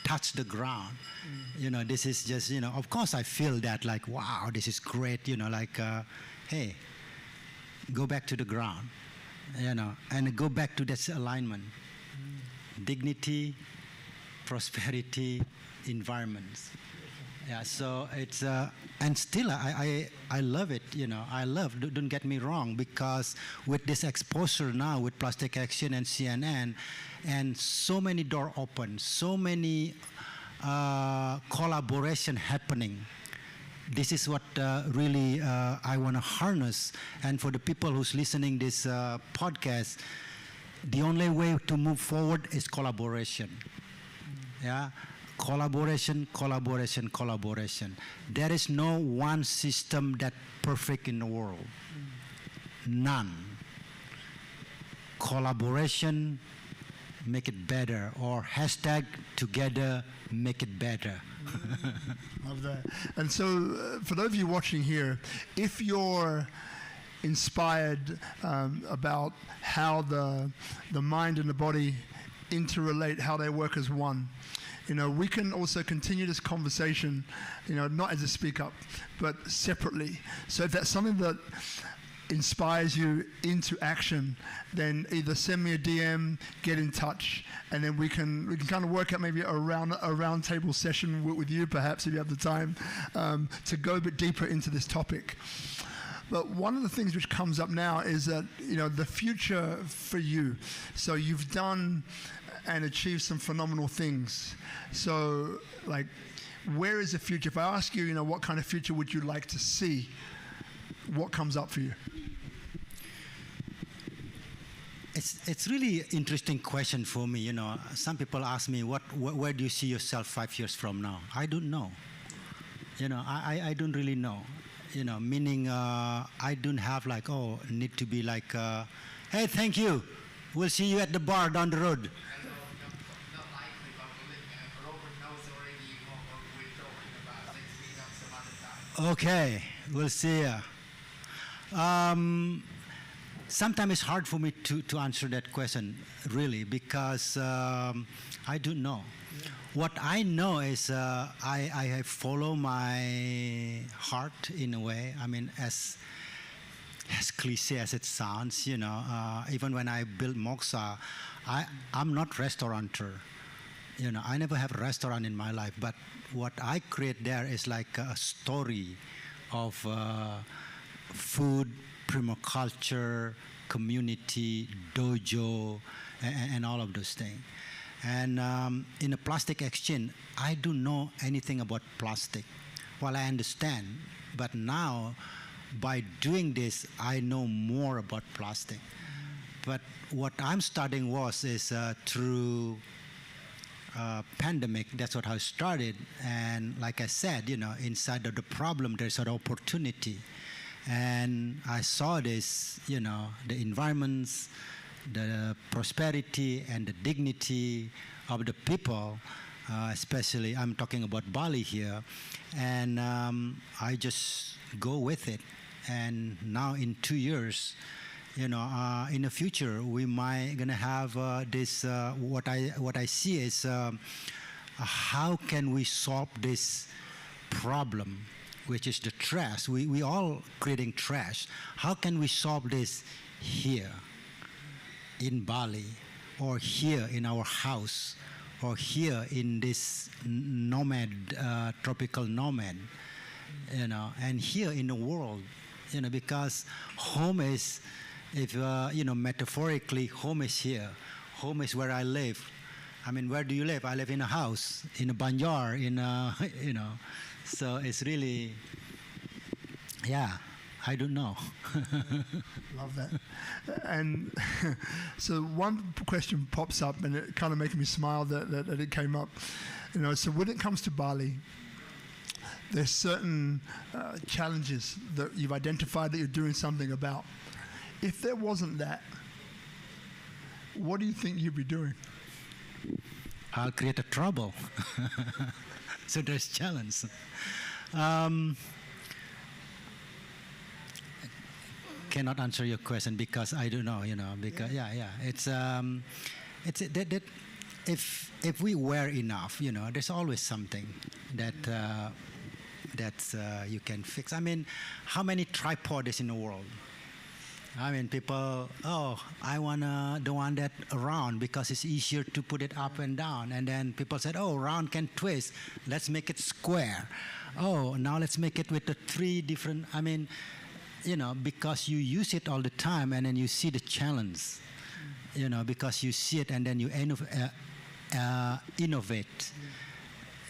touch the ground. This is just, of course I feel that like, wow, this is great. Hey, go back to the ground. And go back to that alignment. Dignity, prosperity, environments. Yeah, so it's and still I love it. Don't get me wrong, because with this exposure now with Plastic Exchange and CNN, and so many doors open, so many collaboration happening. This is what really I want to harness. And for the people who's listening this podcast, the only way to move forward is collaboration. Yeah, collaboration. There is no one system that's perfect in the world. None. Collaboration, make it better, or hashtag together, make it better. Love that. And so for those of you watching here, if you're inspired about how the mind and the body interrelate, how they work as one, we can also continue this conversation, not as a speak up, but separately. So if that's something that inspires you into action, then either send me a DM, get in touch, and then we can kind of work out maybe a round table session with you, perhaps, if you have the time, to go a bit deeper into this topic. But one of the things which comes up now is that, the future for you. So you've done and achieved some phenomenal things. So, like, where is the future? If I ask you, what kind of future would you like to see, what comes up for you? It's really interesting question for me. Some people ask me, where do you see yourself 5 years from now? I don't know. I don't really know. Meaning I don't have like, need to be like, hey, thank you. We'll see you at the bar down the road. Okay, we'll see ya. Sometimes it's hard for me to answer that question, really, because I don't know. Yeah. What I know is I follow my heart in a way. I mean, as cliche as it sounds, even when I built Moksa, I'm not restaurateur. I never have a restaurant in my life, but what I create there is like a story of food, permaculture, community, dojo, and all of those things. And in a Plastic Exchange, I don't know anything about plastic. Well, I understand, but now by doing this, I know more about plastic. But what I'm starting is through pandemic. That's what I started. And like I said, inside of the problem, there's an opportunity. And I saw this, the environments, the prosperity and the dignity of the people, especially I'm talking about Bali here. And I just go with it. And now in 2 years, in the future, we might gonna have this. What I see is how can we solve this problem which is the trash. We all creating trash. How can we solve this here in Bali, or here in our house, or here in this nomad, tropical nomad, and here in the world, because home is, if metaphorically, home is here. Home is where I live. I mean, where do you live? I live in a house, in a banjar, so it's really, I don't know. Love that. And so one question pops up, and it kind of making me smile that it came up. So when it comes to Bali, there's certain challenges that you've identified that you're doing something about. If there wasn't that, what do you think you'd be doing? I'll create a trouble. So there's challenge. Cannot answer your question because I don't know, because it's that if we wear enough, there's always something that you can fix. I mean, how many tripods is in the world? I mean, people, I don't want that round because it's easier to put it up and down. And then people said, round can twist. Let's make it square. Now let's make it with the 3 different, I mean, because you use it all the time and then you see the challenge, because you see it and then you innovate.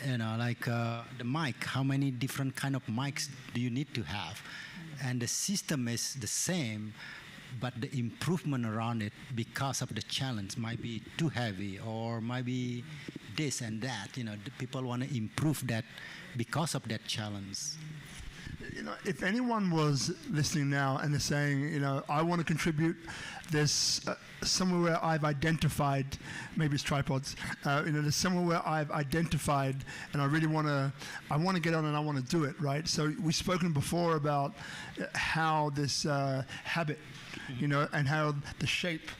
Like the mic, how many different kind of mics do you need to have? And the system is the same, but the improvement around it because of the challenge might be too heavy or might be this and that. The people want to improve that because of that challenge. If anyone was listening now and they're saying, I want to contribute, there's somewhere where I've identified, maybe it's tripods, there's somewhere where I've identified and I really want to get on and I want to do it, right? So we've spoken before about how this habit, and how the shape,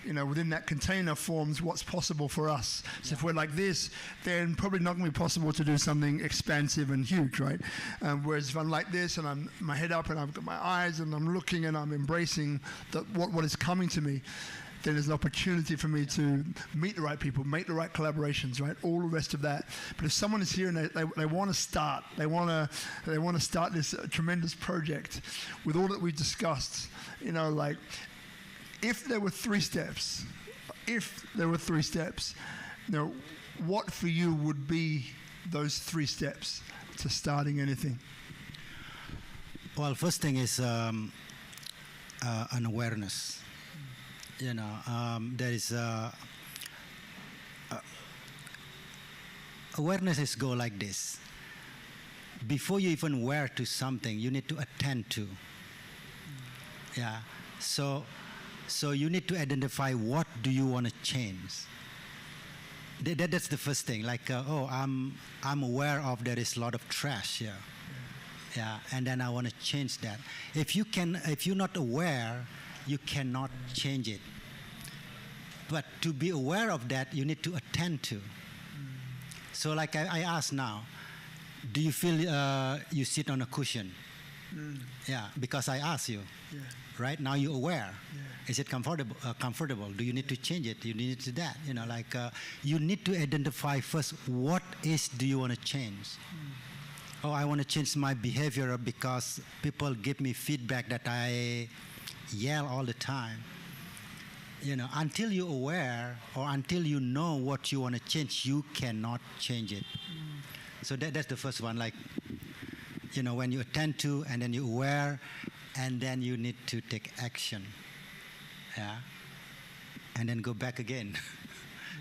within that container forms what's possible for us. So if we're like this, then probably not going to be possible to do something expansive and huge, right? Whereas if I'm like this and I'm my head up and I've got my eyes and I'm looking and I'm embracing what is coming to me, then there's an opportunity for me to meet the right people, make the right collaborations, right? All the rest of that. But if someone is here and they want to start, they want to start this tremendous project with all that we've discussed, like, if there were 3 steps, what for you would be those 3 steps to starting anything? Well, first thing is an awareness. There is awareness is go like this. Before you even aware to something, you need to attend to. Yeah. So you need to identify what do you want to change. That's the first thing. Like, I'm aware of there is a lot of trash here. Yeah, and then I want to change that. If you're not aware, you cannot change it. But to be aware of that, you need to attend to. So like I ask now, do you feel you sit on a cushion? Yeah, because I asked you. Yeah. Right now you're aware. Yeah. Is it comfortable? Do you need to change it? You need to that. You need to identify first what do you want to change. I want to change my behavior because people give me feedback that I yell all the time. Until you're aware or until you know what you want to change, you cannot change it. So that's the first one. Like, when you attend to and then you're aware, and then you need to take action. Yeah, and then go back again.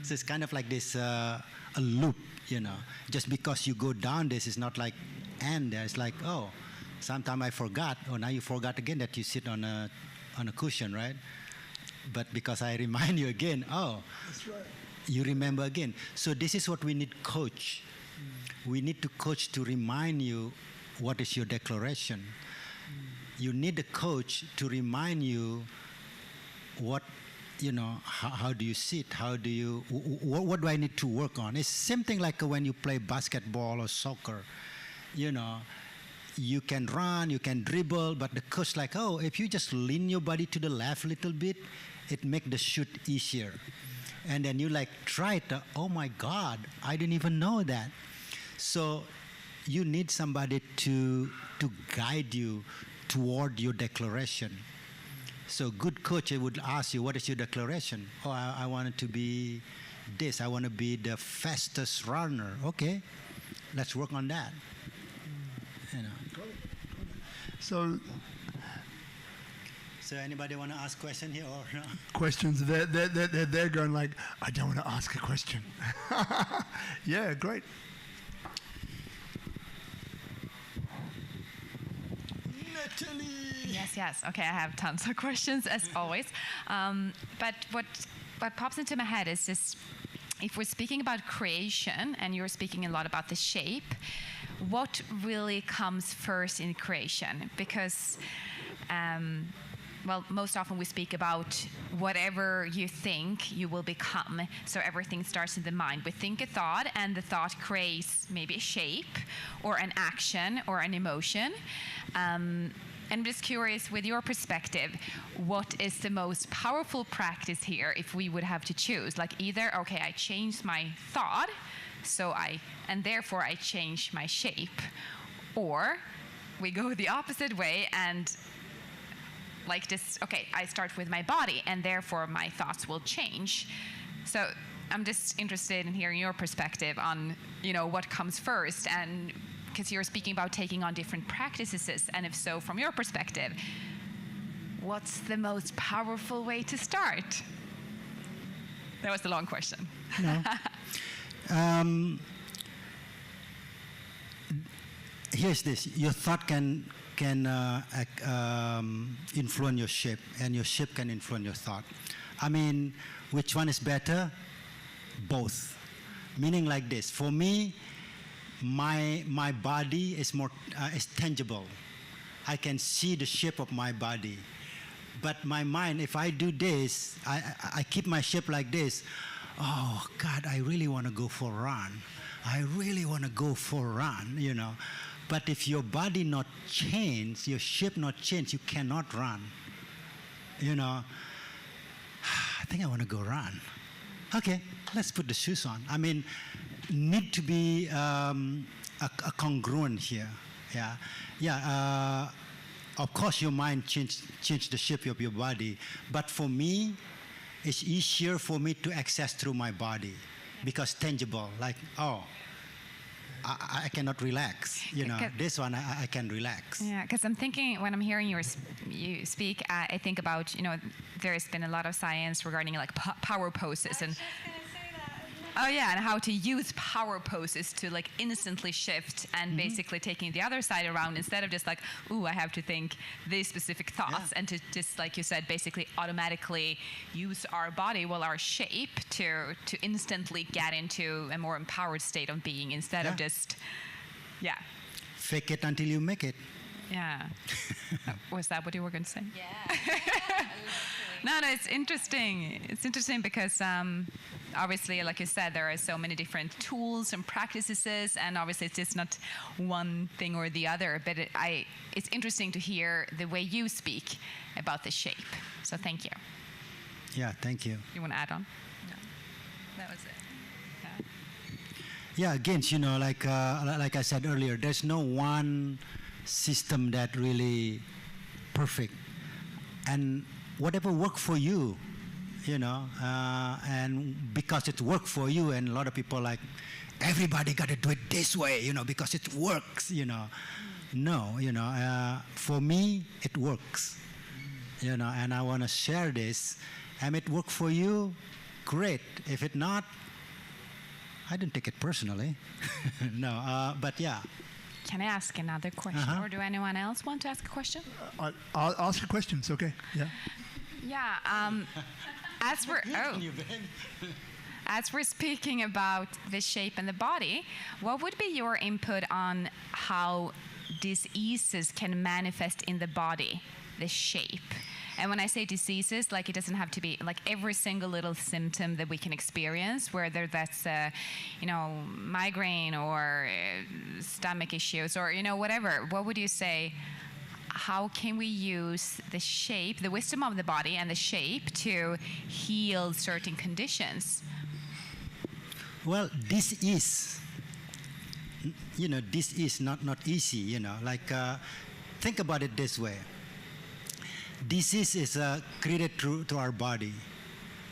So it's kind of like this a loop. Just because you go down this is not like end there. It's like, sometime I forgot, now you forgot again that you sit on a cushion, right? But because I remind you again, that's right. You remember again. So this is what we need, coach. We need to coach to remind you what is your declaration. You need a coach to remind you what, how do you sit? How do you, what do I need to work on? It's same thing like when you play basketball or soccer. you can run, you can dribble, but the coach like, oh, if you just lean your body to the left a little bit, it make the shoot easier. And then you like try it, oh my God, I didn't even know that. So you need somebody to guide you toward your declaration. So good coach would ask you, what is your declaration? Oh, I want to be this. I want to be the fastest runner. Okay, let's work on that. You know. So anybody want to ask a question here or no? Questions? They're going like, I don't want to ask a question. Yeah, great. Natalie. Yes. Okay, I have tons of questions as always. But what pops into my head is just, if we're speaking about creation and you're speaking a lot about the shape, what really comes first in creation? Because well, most often we speak about whatever you think, you will become. So everything starts in the mind. We think a thought, and the thought creates maybe a shape, or an action, or an emotion. And I'm just curious, with your perspective, what is the most powerful practice here if we would have to choose? Like either, okay, I changed my thought, and therefore I change my shape, or we go the opposite way and like this, okay, I start with my body and therefore my thoughts will change. So I'm just interested in hearing your perspective on, what comes first, and because you're speaking about taking on different practices, and if so, from your perspective, what's the most powerful way to start? That was the long question. No. Here's this: your thought can influence your shape, and your shape can influence your thought. I mean, which one is better? Both. Meaning like this: for me, my body is more is tangible. I can see the shape of my body. But my mind, if I do this, I keep my shape like this. Oh God, I really want to go for a run. I really want to go for a run, But if your body not change, your shape not change, you cannot run. I think I want to go run. Okay, let's put the shoes on. I mean, need to be a congruent here. Of course, your mind change the shape of your body, but for me, it's easier for me to access through my body because tangible. Like, I cannot relax. This one I can relax. Yeah, because I'm thinking when I'm hearing you speak, I think about there's been a lot of science regarding like power poses and. Oh yeah, and how to use power poses to like instantly shift and basically taking the other side around instead of just like, ooh, I have to think these specific thoughts, and to just, like you said, basically automatically use our body, our shape to instantly get into a more empowered state of being instead of just, fake it until you make it. Yeah. Was that what you were going to say? Yeah. No, it's interesting. It's interesting because obviously, like you said, there are so many different tools and practices, and obviously it's just not one thing or the other, but it's interesting to hear the way you speak about the shape. So thank you. Yeah, thank you. You want to add on? No. That was it. Yeah, again, like I said earlier, there's no one system that really perfect. And whatever work for you, and because it worked for you, and a lot of people like, everybody got to do it this way, because it works, No, for me, it works, and I want to share this. And it worked for you, great. If it not, I didn't take it personally. No, but yeah. Can I ask another question, or do anyone else want to ask a question? I'll ask a question. It's okay. Yeah. Yeah. As we're speaking about the shape and the body, what would be your input on how diseases can manifest in the body, the shape? And when I say diseases, like it doesn't have to be like every single little symptom that we can experience, whether that's migraine or stomach issues or whatever. What would you say? How can we use the shape, the wisdom of the body and the shape to heal certain conditions? Well, this is not easy, like think about it this way. Disease is created through our body.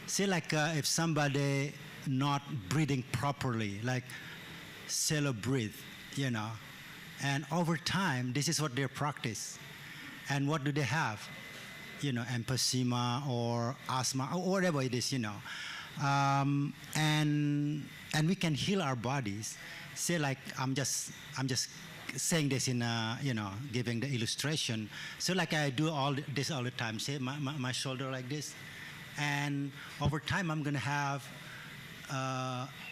Say like if somebody not breathing properly, like shallow breathe, and over time, this is what they practice. And what do they have? Emphysema or asthma or whatever it is, and we can heal our bodies. Say like I'm just saying this in giving the illustration. So like I do all this all the time. Say my shoulder like this, and over time I'm gonna have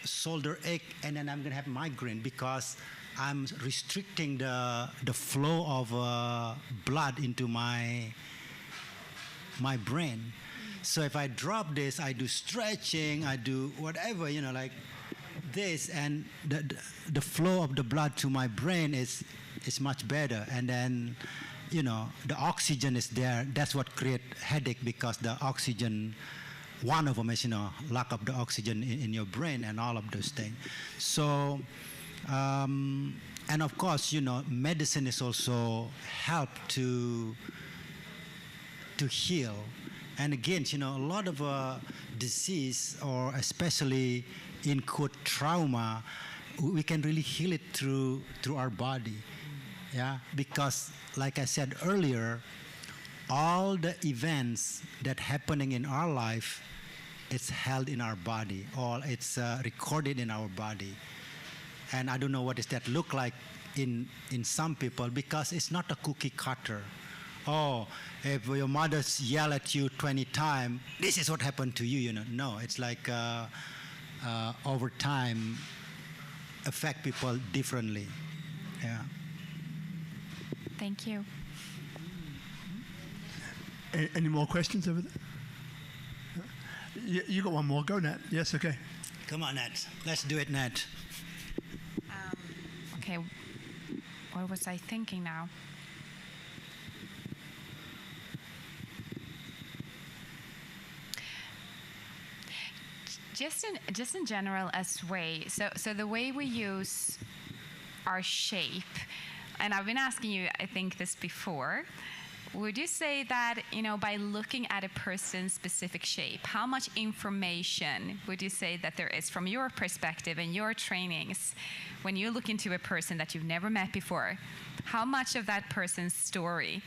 shoulder ache, and then I'm gonna have migraine because I'm restricting the flow of blood into my brain. So if I drop this, I do stretching, I do whatever, like this, and the flow of the blood to my brain is much better. And then, the oxygen is there. That's what creates headache, because the oxygen, one of them is, lack of the oxygen in your brain and all of those things. So, and of course, medicine is also help to heal. And again, a lot of disease, or especially in quote trauma, we can really heal it through our body. Yeah, because like I said earlier, all the events that happening in our life, it's held in our body, or it's recorded in our body. And I don't know what does that look like in some people, because it's not a cookie cutter. Oh, if your mother yell at you 20 times, this is what happened to you, No, it's like over time affect people differently. Yeah. Thank you. Any more questions over there? You got one more. Go, Nat. Yes, okay. Come on, Nat. Let's do it, Nat. Okay. What was I thinking now? Just in general as way. So the way we use our shape, and I've been asking you, I think, this before. Would you say that, by looking at a person's specific shape, how much information would you say that there is from your perspective and your trainings when you look into a person that you've never met before? How much of that person's story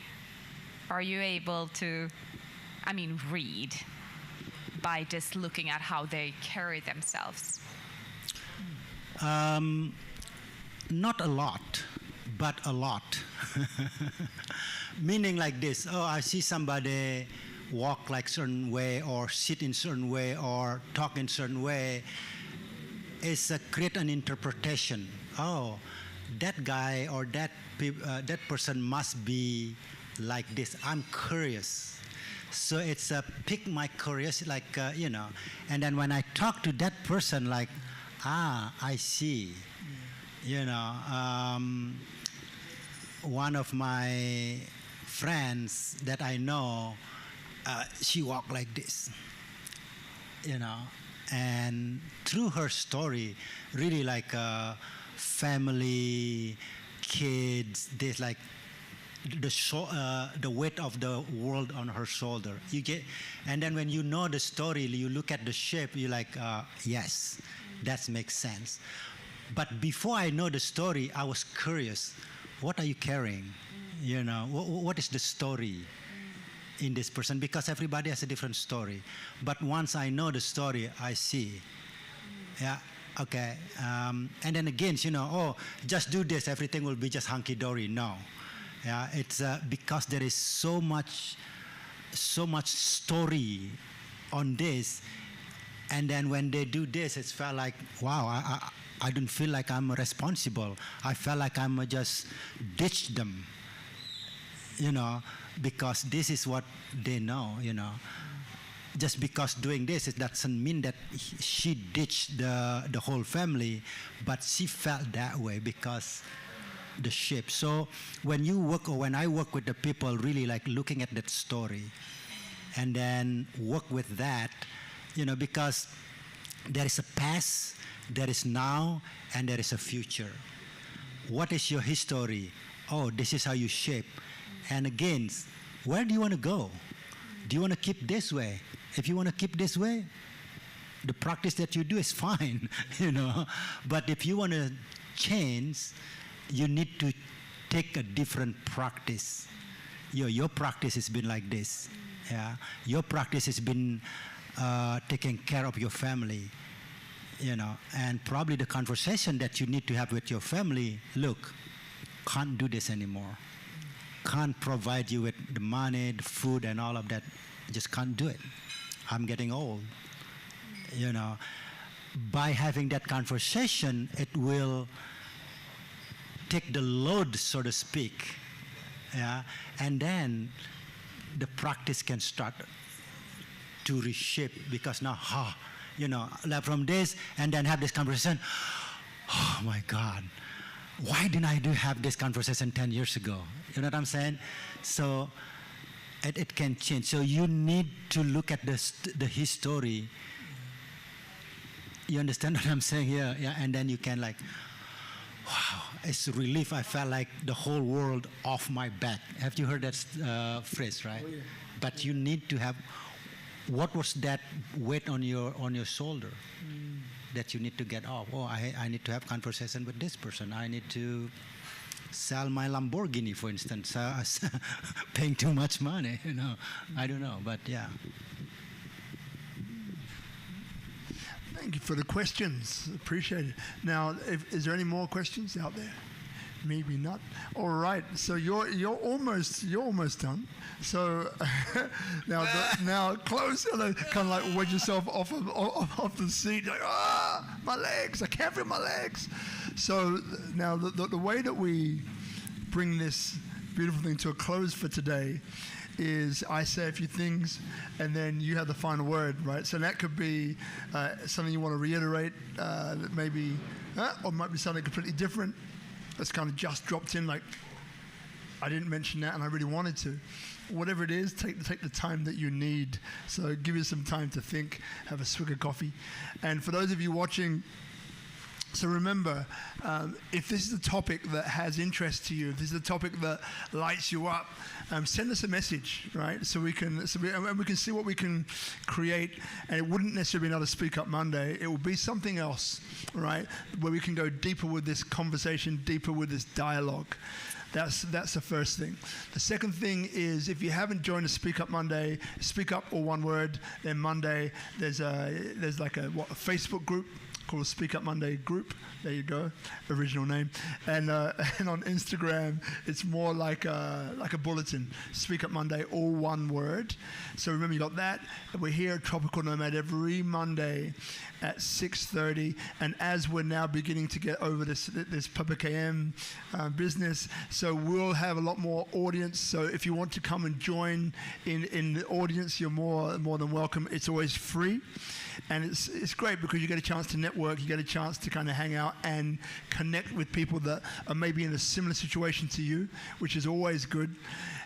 are you able to, read by just looking at how they carry themselves? Not a lot, but a lot. Meaning like this, I see somebody walk like certain way, or sit in certain way, or talk in certain way. It's create an interpretation. Oh, that guy or that person must be like this. I'm curious. So it's pick my curiosity, like, and then when I talk to that person, like, I see, one of my friends that I know, she walked like this, and through her story, really like family, kids, this like the weight of the world on her shoulder. You get, and then when you know the story, you look at the shape, you're like, yes, that makes sense. But before I know the story, I was curious. What are you carrying? What is the story in this person? Because everybody has a different story. But once I know the story, I see. Yeah, okay. And then again, just do this, everything will be just hunky-dory. No. Yeah, it's because there is so much story on this. And then when they do this, it's felt like, wow, I don't feel like I'm responsible. I felt like I'm just ditched them. because this is what they know. Just because doing this, it doesn't mean that she ditched the whole family, but she felt that way because the ship. So when you work, or when I work with the people, really like looking at that story and then work with that, because there is a past, there is now, and there is a future. What is your history? Oh, this is how you shape. And again, where do you want to go? Do you want to keep this way? If you want to keep this way, the practice that you do is fine, But if you want to change, you need to take a different practice. Your practice has been like this. Yeah, your practice has been taking care of your family. And probably the conversation that you need to have with your family, look, can't do this anymore. Can't provide you with the money, the food, and all of that. Just can't do it. I'm getting old. By having that conversation, it will take the load, so to speak. Yeah, and then the practice can start to reshape, because now, like from this, and then have this conversation. Oh my God, why didn't I have this conversation 10 years ago? You know what I'm saying? So it can change. So you need to look at the history. You understand what I'm saying here? Yeah, and then you can like, wow, it's a relief. I felt like the whole world off my back. Have you heard that phrase, right? Oh, yeah. But you need to have, what was that weight on your shoulder that you need to get off? Oh, I need to have conversation with this person. I need to sell my Lamborghini, for instance, paying too much money, I don't know, but yeah. Thank you for the questions. Appreciate it. Now, is there any more questions out there? Maybe not. All right. So you're almost done. So now close, kind of like wedge yourself off the seat. Like, my legs! I can't feel my legs. So now the way that we bring this beautiful thing to a close for today is I say a few things and then you have the final word, right? So that could be something you want to reiterate, that maybe, or might be something completely different that's kind of just dropped in, like, I didn't mention that and I really wanted to. Whatever it is, take the time that you need. So give you some time to think, have a swig of coffee. And for those of you watching, so remember, if this is a topic that has interest to you, if this is a topic that lights you up, send us a message, right? So we can see what we can create. And it wouldn't necessarily be another Speak Up Monday. It will be something else, right? Where we can go deeper with this conversation, deeper with this dialogue. That's the first thing. The second thing is, if you haven't joined a Speak Up Monday, Speak Up or one word, then Monday, there's like a Facebook group called Speak Up Monday Group. There you go, original name. And on Instagram, it's more like a bulletin. Speak Up Monday, all one word. So remember, you got that. We're here at Tropical Nomad every Monday at 6:30. And as we're now beginning to get over this Public AM business, so we'll have a lot more audience. So if you want to come and join in the audience, you're more than welcome. It's always free. And it's great because you get a chance to network, you get a chance to kind of hang out and connect with people that are maybe in a similar situation to you, which is always good.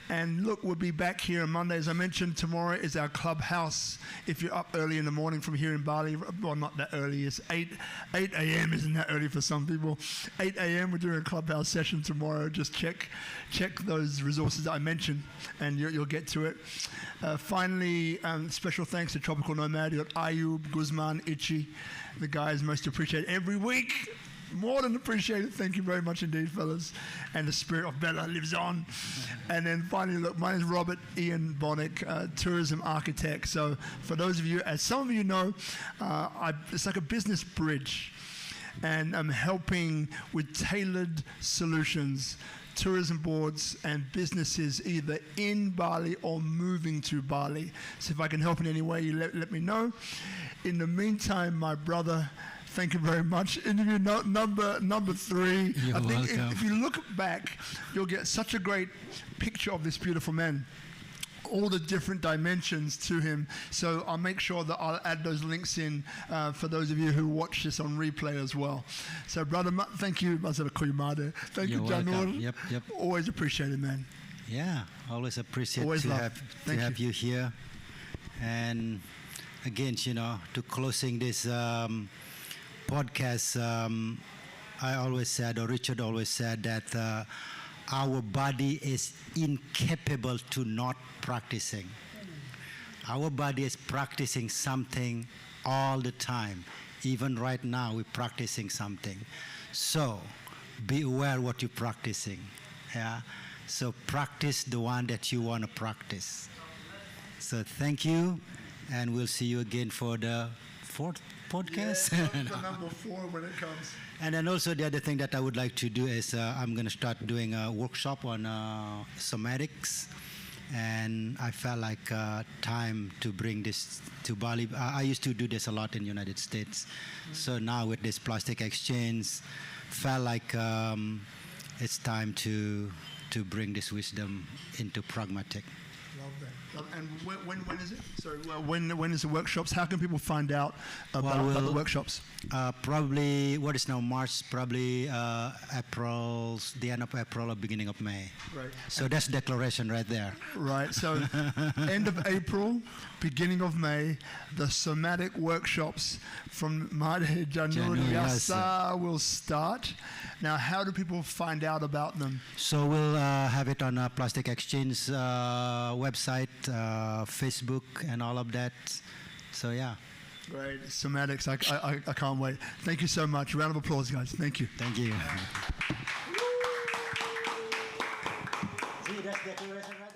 And look, we'll be back here on Monday. As I mentioned, tomorrow is our clubhouse. If you're up early in the morning from here in Bali, well, not that early, it's 8 a.m. isn't that early for some people. 8 a.m. we're doing a clubhouse session tomorrow. Just check those resources that I mentioned and you'll get to it. Finally, special thanks to Tropical Nomad. You got Ayub, Guzman, Ichi, the guys most appreciated every week. More than appreciated. Thank you very much indeed, fellas. And the spirit of Bella lives on. And then finally, look, my name is Robert Ian Bonnick, tourism architect. So for those of you, as some of you know, it's like a business bridge. And I'm helping with tailored solutions, tourism boards and businesses either in Bali or moving to Bali. So if I can help in any way, you let me know. In the meantime, my brother, Thank you very much. Interview number 3. You're I think welcome. if you look back, you'll get such a great picture of this beautiful man. All the different dimensions to him. So I'll make sure that I'll add those links in for those of you who watch this on replay as well. So, brother, thank you. Thank you, You're Janur. welcome. Yep. Always appreciate it, man. Yeah, always appreciate Always to love. have Thank you here. And again, to closing this podcast, I always said, or Richard always said, that our body is incapable to not practicing. Our body is practicing something all the time. Even right now, we're practicing something. So be aware what you're practicing. Yeah. So practice the one that you want to practice. So thank you, and we'll see you again for the 4th podcast. For number 4 when it comes. And then also the other thing that I would like to do is I'm going to start doing a workshop on somatics. And I felt like time to bring this to Bali. I used to do this a lot in the United States. So now with this Plastic Exchange, felt like it's time to bring this wisdom into pragmatic. Love that. And when is it? Sorry, when is the workshops? How can people find out about the workshops? Probably, what is now March, probably April, the end of April or beginning of May. Right. So that's declaration right there. Right. So end of April, beginning of May, the somatic workshops from Janur Janur Yasa Yasa. will start. Now, how do people find out about them? So we'll have it on Plastic Exchange website, Facebook, and all of that. So yeah. Great. Somatics. I can't wait. Thank you so much. Round of applause, guys. Thank you. Thank you. See, that's declaration right